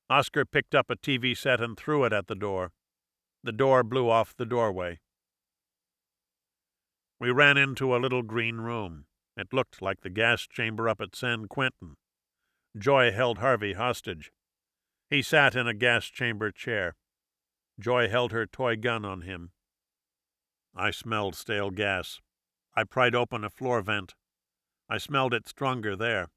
Oscar picked up a TV set and threw it at the door. The door blew off the doorway. We ran into a little green room. It looked like the gas chamber up at San Quentin. Joy held Harvey hostage. He sat in a gas chamber chair. Joy held her toy gun on him. I smelled stale gas. I pried open a floor vent. I smelled it stronger there.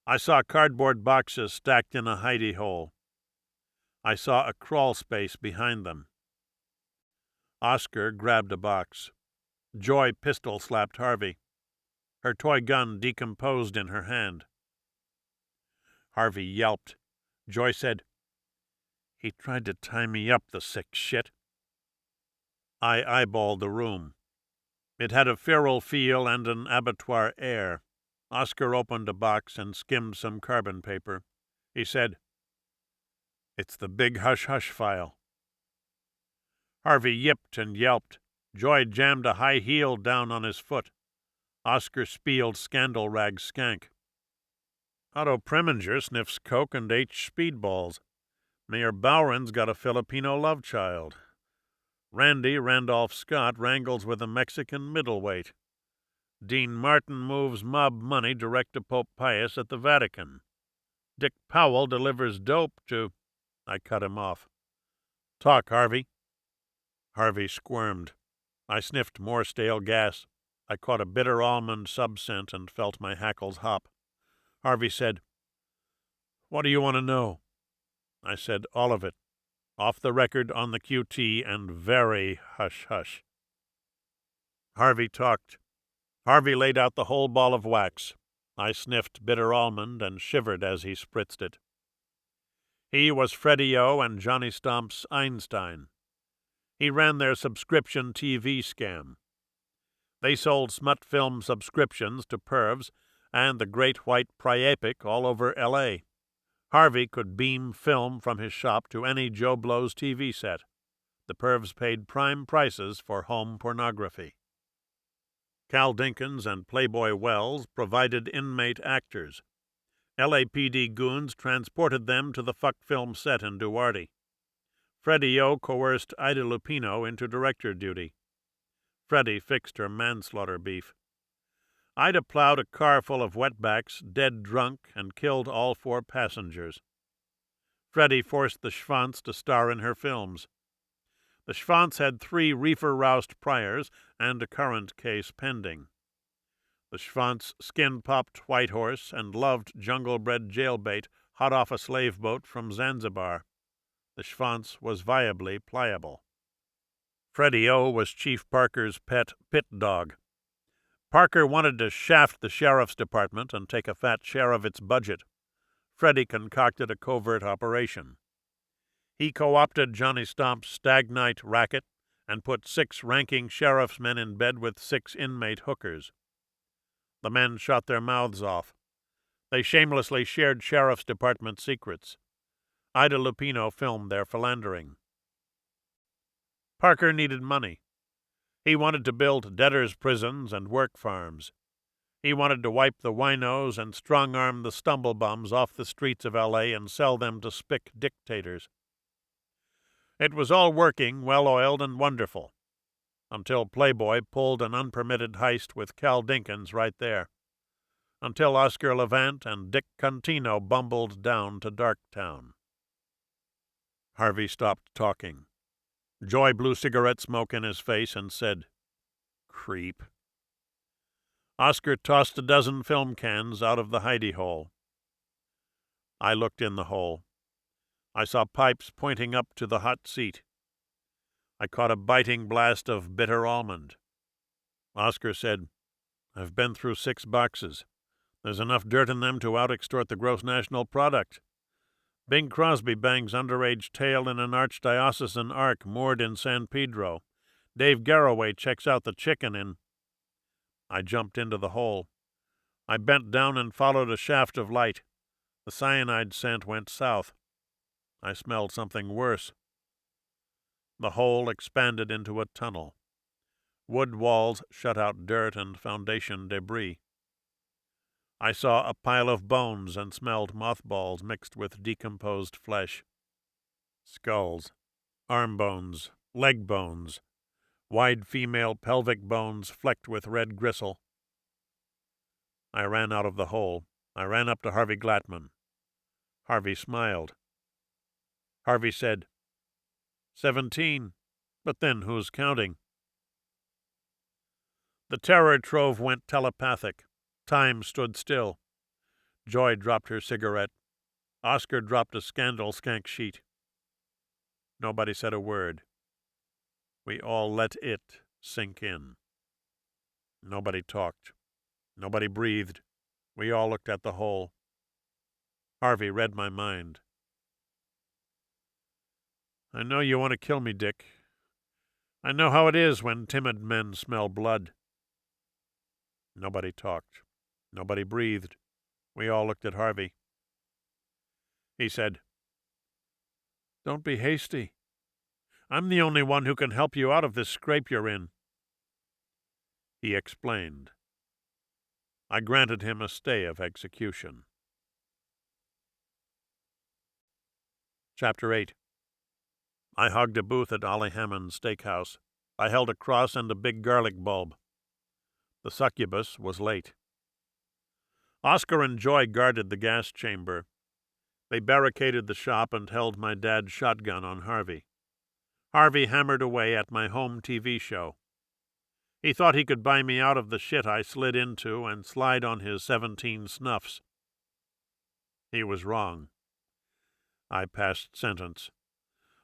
I saw cardboard boxes stacked in a hidey hole. I saw a crawl space behind them. Oscar grabbed a box. Joy pistol-slapped Harvey. Her toy gun decomposed in her hand. Harvey yelped. Joy said, "He tried to tie me up, the sick shit." I eyeballed the room. It had a feral feel and an abattoir air. Oscar opened a box and skimmed some carbon paper. He said, "It's the big hush-hush file." Harvey yipped and yelped. Joy jammed a high heel down on his foot. Oscar spieled scandal rag skank. Otto Preminger sniffs coke and H speedballs. Mayor Bowron's got a Filipino love child. Randy Randolph Scott wrangles with a Mexican middleweight. Dean Martin moves mob money direct to Pope Pius at the Vatican. Dick Powell delivers dope to... I cut him off. "Talk, Harvey." Harvey squirmed. I sniffed more stale gas. I caught a bitter almond sub-scent and felt my hackles hop. Harvey said, "What do you want to know?" I said all of it. Off the record, on the QT, and very hush-hush. Harvey talked. Harvey laid out the whole ball of wax. I sniffed bitter almond and shivered as he spritzed it. He was Freddie O and Johnny Stomp's Einstein. He ran their subscription TV scam. They sold smut film subscriptions to pervs and the Great White Priapic all over L.A. Harvey could beam film from his shop to any Joe Blow's TV set. The pervs paid prime prices for home pornography. Cal Dinkins and Playboy Wells provided inmate actors. LAPD goons transported them to the Fuck Film set in Duarte. Freddie O coerced Ida Lupino into director duty. Freddie fixed her manslaughter beef. Ida plowed a car full of wetbacks, dead drunk, and killed all 4 passengers. Freddie forced the Schwanz to star in her films. The Schwanz had 3 reefer-roused priors and a current case pending. The Schwanz skin-popped White Horse and loved jungle-bred jailbait hot off a slave boat from Zanzibar. The Schwanz was viably pliable. Freddie O was Chief Parker's pet pit dog. Parker wanted to shaft the sheriff's department and take a fat share of its budget. Freddie concocted a covert operation. He co-opted Johnny Stomp's Stag Night racket and put 6 ranking sheriff's men in bed with 6 inmate hookers. The men shot their mouths off. They shamelessly shared sheriff's department secrets. Ida Lupino filmed their philandering. Parker needed money. He wanted to build debtors' prisons and work farms. He wanted to wipe the winos and strong-arm the stumble-bums off the streets of L.A. and sell them to spick dictators. It was all working, well-oiled and wonderful, until Playboy pulled an unpermitted heist with Cal Dinkins right there, until Oscar Levant and Dick Contino bumbled down to Darktown. Harvey stopped talking. Joy blew cigarette smoke in his face and said, "Creep." Oscar tossed a dozen film cans out of the hidey hole. I looked in the hole. I saw pipes pointing up to the hot seat. I caught a biting blast of bitter almond. Oscar said, "I've been through 6 boxes. There's enough dirt in them to out-extort the gross national product. Bing Crosby bangs underage tail in an archdiocesan ark moored in San Pedro. Dave Garroway checks out the chicken in—" I jumped into the hole. I bent down and followed a shaft of light. The cyanide scent went south. I smelled something worse. The hole expanded into a tunnel. Wood walls shut out dirt and foundation debris. I saw a pile of bones and smelled mothballs mixed with decomposed flesh. Skulls, arm bones, leg bones, wide female pelvic bones flecked with red gristle. I ran out of the hole. I ran up to Harvey Glattman. Harvey smiled. Harvey said, 17, but then who's counting? The terror trove went telepathic. Time stood still. Joy dropped her cigarette. Oscar dropped a scandal skank sheet. Nobody said a word. We all let it sink in. Nobody talked. Nobody breathed. We all looked at the hole. Harvey read my mind. I know you want to kill me, Dick. I know how it is when timid men smell blood. Nobody talked. Nobody breathed. We all looked at Harvey. He said, "Don't be hasty. I'm the only one who can help you out of this scrape you're in." He explained. I granted him a stay of execution. Chapter 8. I hugged a booth at Ollie Hammond's steakhouse. I held a cross and a big garlic bulb. The succubus was late. Oscar and Joy guarded the gas chamber. They barricaded the shop and held my dad's shotgun on Harvey. Harvey hammered away at my home TV show. He thought he could buy me out of the shit I slid into and slide on his 17 snuffs. He was wrong. I passed sentence.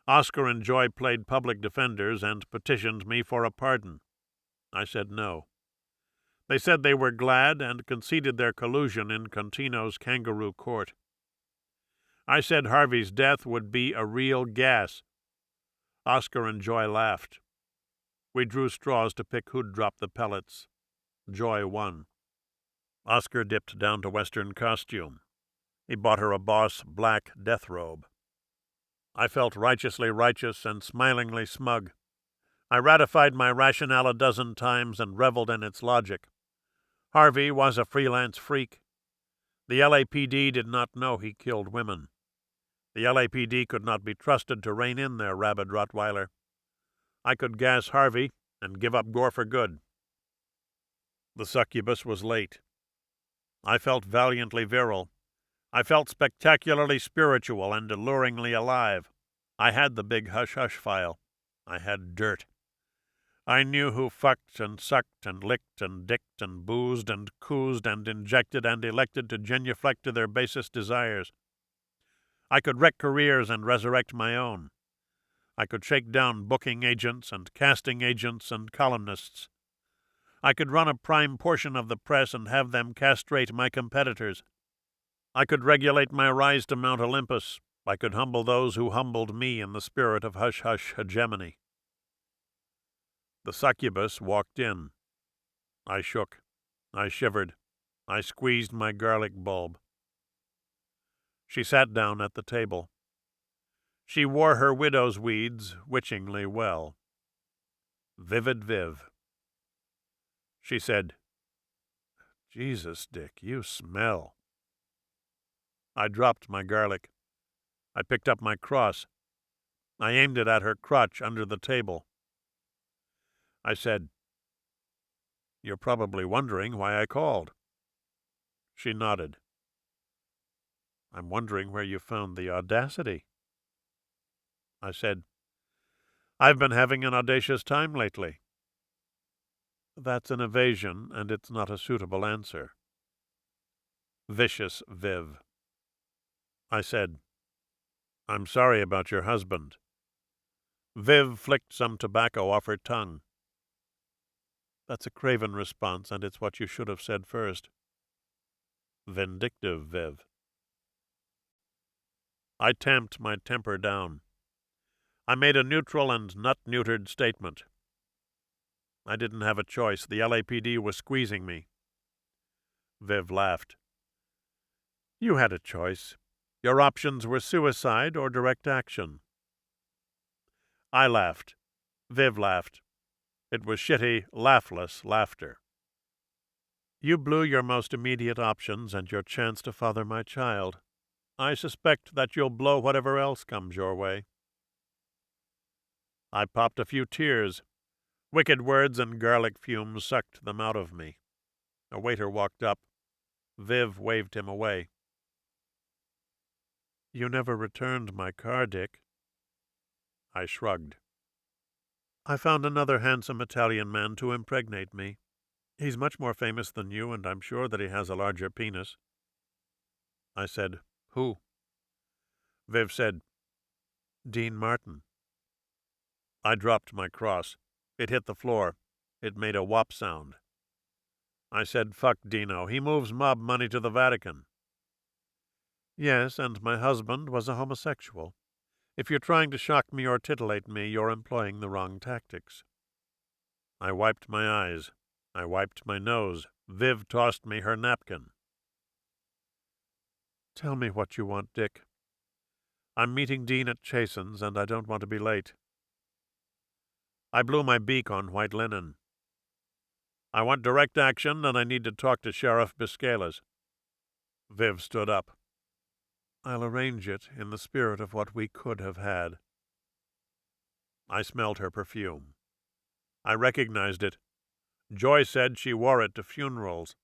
Oscar and Joy played public defenders and petitioned me for a pardon. I said no. They said they were glad and conceded their collusion in Contino's kangaroo court. I said Harvey's death would be a real gas. Oscar and Joy laughed. We drew straws to pick who'd drop the pellets. Joy won. Oscar dipped down to Western costume. He bought her a Boss black death robe. I felt righteously righteous and smilingly smug. I ratified my rationale a dozen times and reveled in its logic. Harvey was a freelance freak. The LAPD did not know he killed women. The LAPD could not be trusted to rein in their rabid Rottweiler. I could gas Harvey and give up Gore for good. The succubus was late. I felt valiantly virile. I felt spectacularly spiritual and alluringly alive. I had the big hush-hush file. I had dirt. I knew who fucked and sucked and licked and dicked and boozed and coozed and injected and elected to genuflect to their basest desires. I could wreck careers and resurrect my own. I could shake down booking agents and casting agents and columnists. I could run a prime portion of the press and have them castrate my competitors. I could regulate my rise to Mount Olympus. I could humble those who humbled me in the spirit of hush-hush hegemony. The succubus walked in. I shook. I shivered. I squeezed my garlic bulb. She sat down at the table. She wore her widow's weeds witchingly well. Vivid Viv. She said, "Jesus, Dick, you smell." I dropped my garlic. I picked up my cross. I aimed it at her crotch under the table. I said, "You're probably wondering why I called." She nodded. "I'm wondering where you found the audacity." I said, "I've been having an audacious time lately." That's an evasion, and it's not a suitable answer. Vicious Viv. I said, "I'm sorry about your husband." Viv flicked some tobacco off her tongue. That's a craven response, and it's what you should have said first. Vindictive Viv. I tamped my temper down. I made a neutral and not-neutered statement. I didn't have a choice. The LAPD was squeezing me. Viv laughed. You had a choice. Your options were suicide or direct action. I laughed. Viv laughed. It was shitty, laughless laughter. You blew your most immediate options and your chance to father my child. I suspect that you'll blow whatever else comes your way. I popped a few tears. Wicked words and garlic fumes sucked them out of me. A waiter walked up. Viv waved him away. You never returned my car, Dick. I shrugged. I found another handsome Italian man to impregnate me. He's much more famous than you, and I'm sure that he has a larger penis. I said, Who? Viv said, Dean Martin. I dropped my cross. It hit the floor. It made a whop sound. I said, Fuck Dino. He moves mob money to the Vatican. Yes, and my husband was a homosexual. If you're trying to shock me or titillate me, you're employing the wrong tactics. I wiped my eyes. I wiped my nose. Viv tossed me her napkin. Tell me what you want, Dick. I'm meeting Dean at Chasen's, and I don't want to be late. I blew my beak on white linen. I want direct action, and I need to talk to Sheriff Biscayles. Viv stood up. I'll arrange it in the spirit of what we could have had. I smelled her perfume. I recognized it. Joy said she wore it to funerals.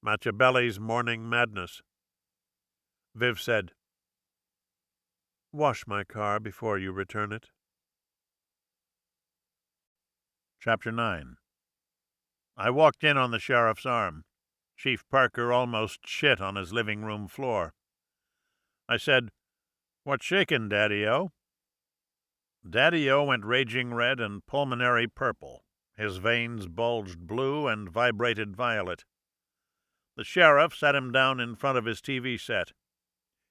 Machiavelli's Morning Madness. Viv said, Wash my car before you return it. Chapter 9. I walked in on the sheriff's arm. Chief Parker almost shit on his living room floor. I said, What's shakin', Daddy-O? Daddy-O went raging red and pulmonary purple. His veins bulged blue and vibrated violet. The sheriff sat him down in front of his TV set.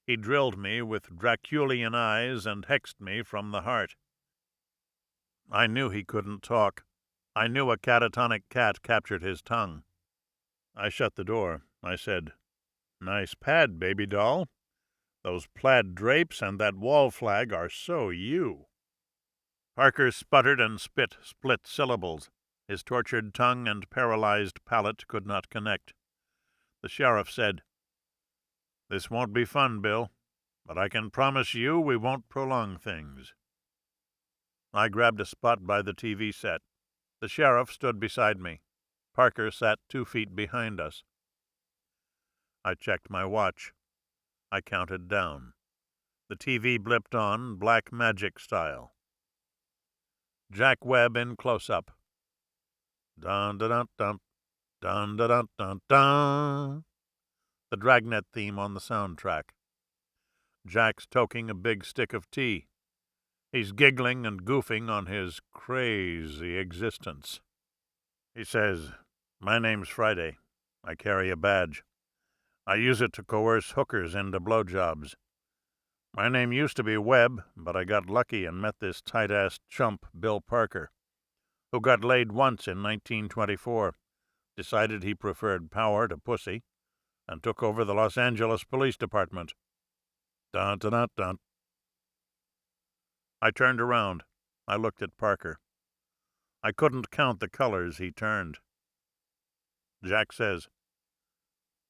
He drilled me with Draculian eyes and hexed me from the heart. I knew he couldn't talk. I knew a catatonic cat captured his tongue. I shut the door. I said, Nice pad, baby doll. Those plaid drapes and that wall flag are so you. Parker sputtered and spit split syllables. His tortured tongue and paralyzed palate could not connect. The sheriff said, "This won't be fun, Bill, but I can promise you we won't prolong things." I grabbed a spot by the TV set. The sheriff stood beside me. Parker sat 2 feet behind us. I checked my watch. I counted down. The TV blipped on, black magic style. Jack Webb in close-up. Dun-dun-dun-dun, dun-dun-dun-dun-dun. The Dragnet theme on the soundtrack. Jack's toking a big stick of tea. He's giggling and goofing on his crazy existence. He says, "My name's Friday. I carry a badge. I use it to coerce hookers into blowjobs. My name used to be Webb, but I got lucky and met this tight-ass chump, Bill Parker, who got laid once in 1924, decided he preferred power to pussy, and took over the Los Angeles Police Department." Dun-dun-dun-dun. I turned around. I looked at Parker. I couldn't count the colors he turned. Jack says,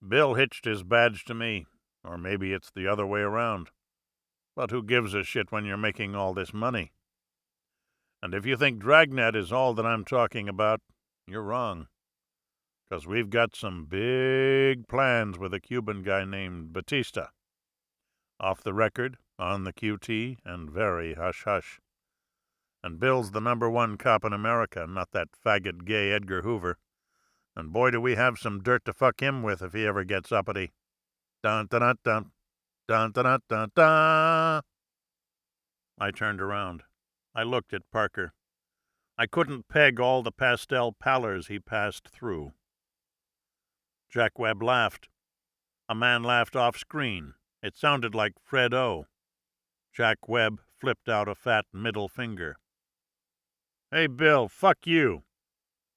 "Bill hitched his badge to me, or maybe it's the other way around. But who gives a shit when you're making all this money? And if you think Dragnet is all that I'm talking about, you're wrong. 'Cause we've got some big plans with a Cuban guy named Batista. Off the record, on the QT, and very hush-hush. And Bill's the #1 cop in America, not that faggot gay Edgar Hoover. And boy, do we have some dirt to fuck him with if he ever gets uppity. Dun-dun-dun-dun. Dun-dun-dun-dun-dun." I turned around. I looked at Parker. I couldn't peg all the pastel pallors he passed through. Jack Webb laughed. A man laughed off-screen. It sounded like Fred O. Jack Webb flipped out a fat middle finger. "Hey, Bill, fuck you.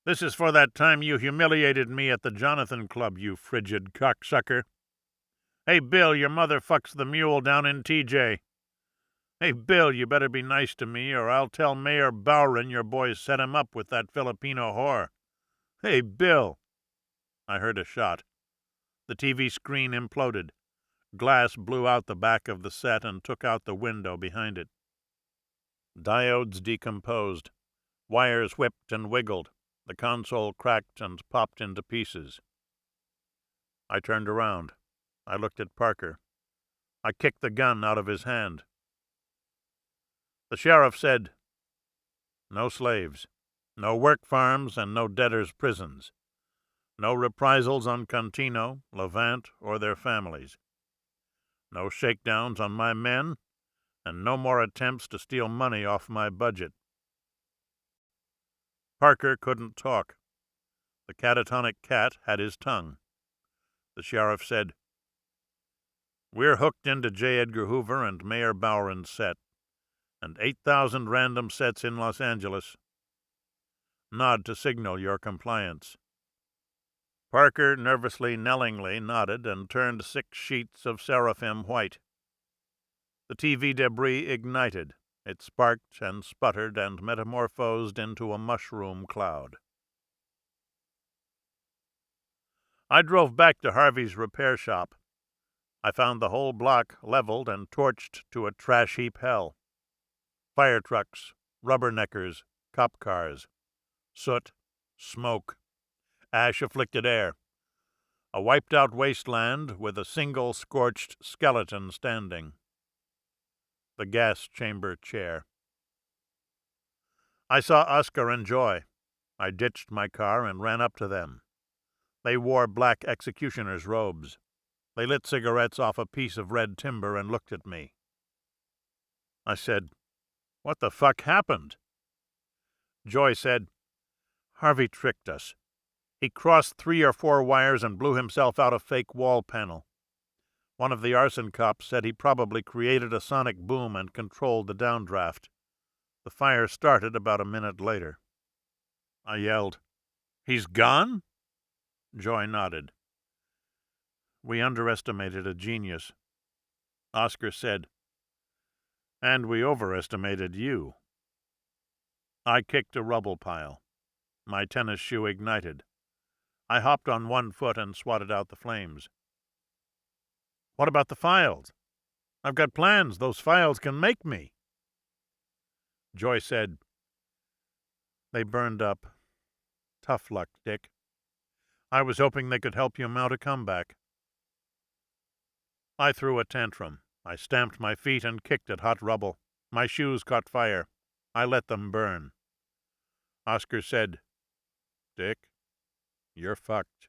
This is for that time you humiliated me at the Jonathan Club, you frigid cocksucker. Hey, Bill, your mother fucks the mule down in TJ. Hey, Bill, you better be nice to me, or I'll tell Mayor Bowron your boys set him up with that Filipino whore. Hey, Bill." I heard a shot. The TV screen imploded. Glass blew out the back of the set and took out the window behind it. Diodes decomposed. Wires whipped and wiggled. The console cracked and popped into pieces. I turned around. I looked at Parker. I kicked the gun out of his hand. The sheriff said, "No slaves, no work farms, and no debtors' prisons. No reprisals on Contino, Levant, or their families. No shakedowns on my men, and no more attempts to steal money off my budget." Parker couldn't talk. The catatonic cat had his tongue. The sheriff said, "We're hooked into J. Edgar Hoover and Mayor Bowron's set, and 8,000 random sets in Los Angeles. Nod to signal your compliance." Parker nervously, knellingly nodded and turned 6 sheets of seraphim white. The TV debris ignited. It sparked and sputtered and metamorphosed into a mushroom cloud. I drove back to Harvey's repair shop. I found the whole block leveled and torched to a trash heap hell. Fire trucks, rubberneckers, cop cars. Soot, smoke, ash-afflicted air. A wiped-out wasteland with a single scorched skeleton standing. The gas chamber chair. I saw Oscar and Joy. I ditched my car and ran up to them. They wore black executioner's robes. They lit cigarettes off a piece of red timber and looked at me. I said, "What the fuck happened?" Joy said, "Harvey tricked us. He crossed 3 or 4 wires and blew himself out a fake wall panel. One of the arson cops said he probably created a sonic boom and controlled the downdraft. The fire started about a minute later." I yelled, "He's gone?" Joy nodded. "We underestimated a genius." Oscar said, "And we overestimated you." I kicked a rubble pile. My tennis shoe ignited. I hopped on one foot and swatted out the flames. What about the files? I've got plans. Those files can make me. Joy said, They burned up. Tough luck, Dick. I was hoping they could help you mount a comeback. I threw a tantrum. I stamped my feet and kicked at hot rubble. My shoes caught fire. I let them burn. Oscar said, Dick, you're fucked.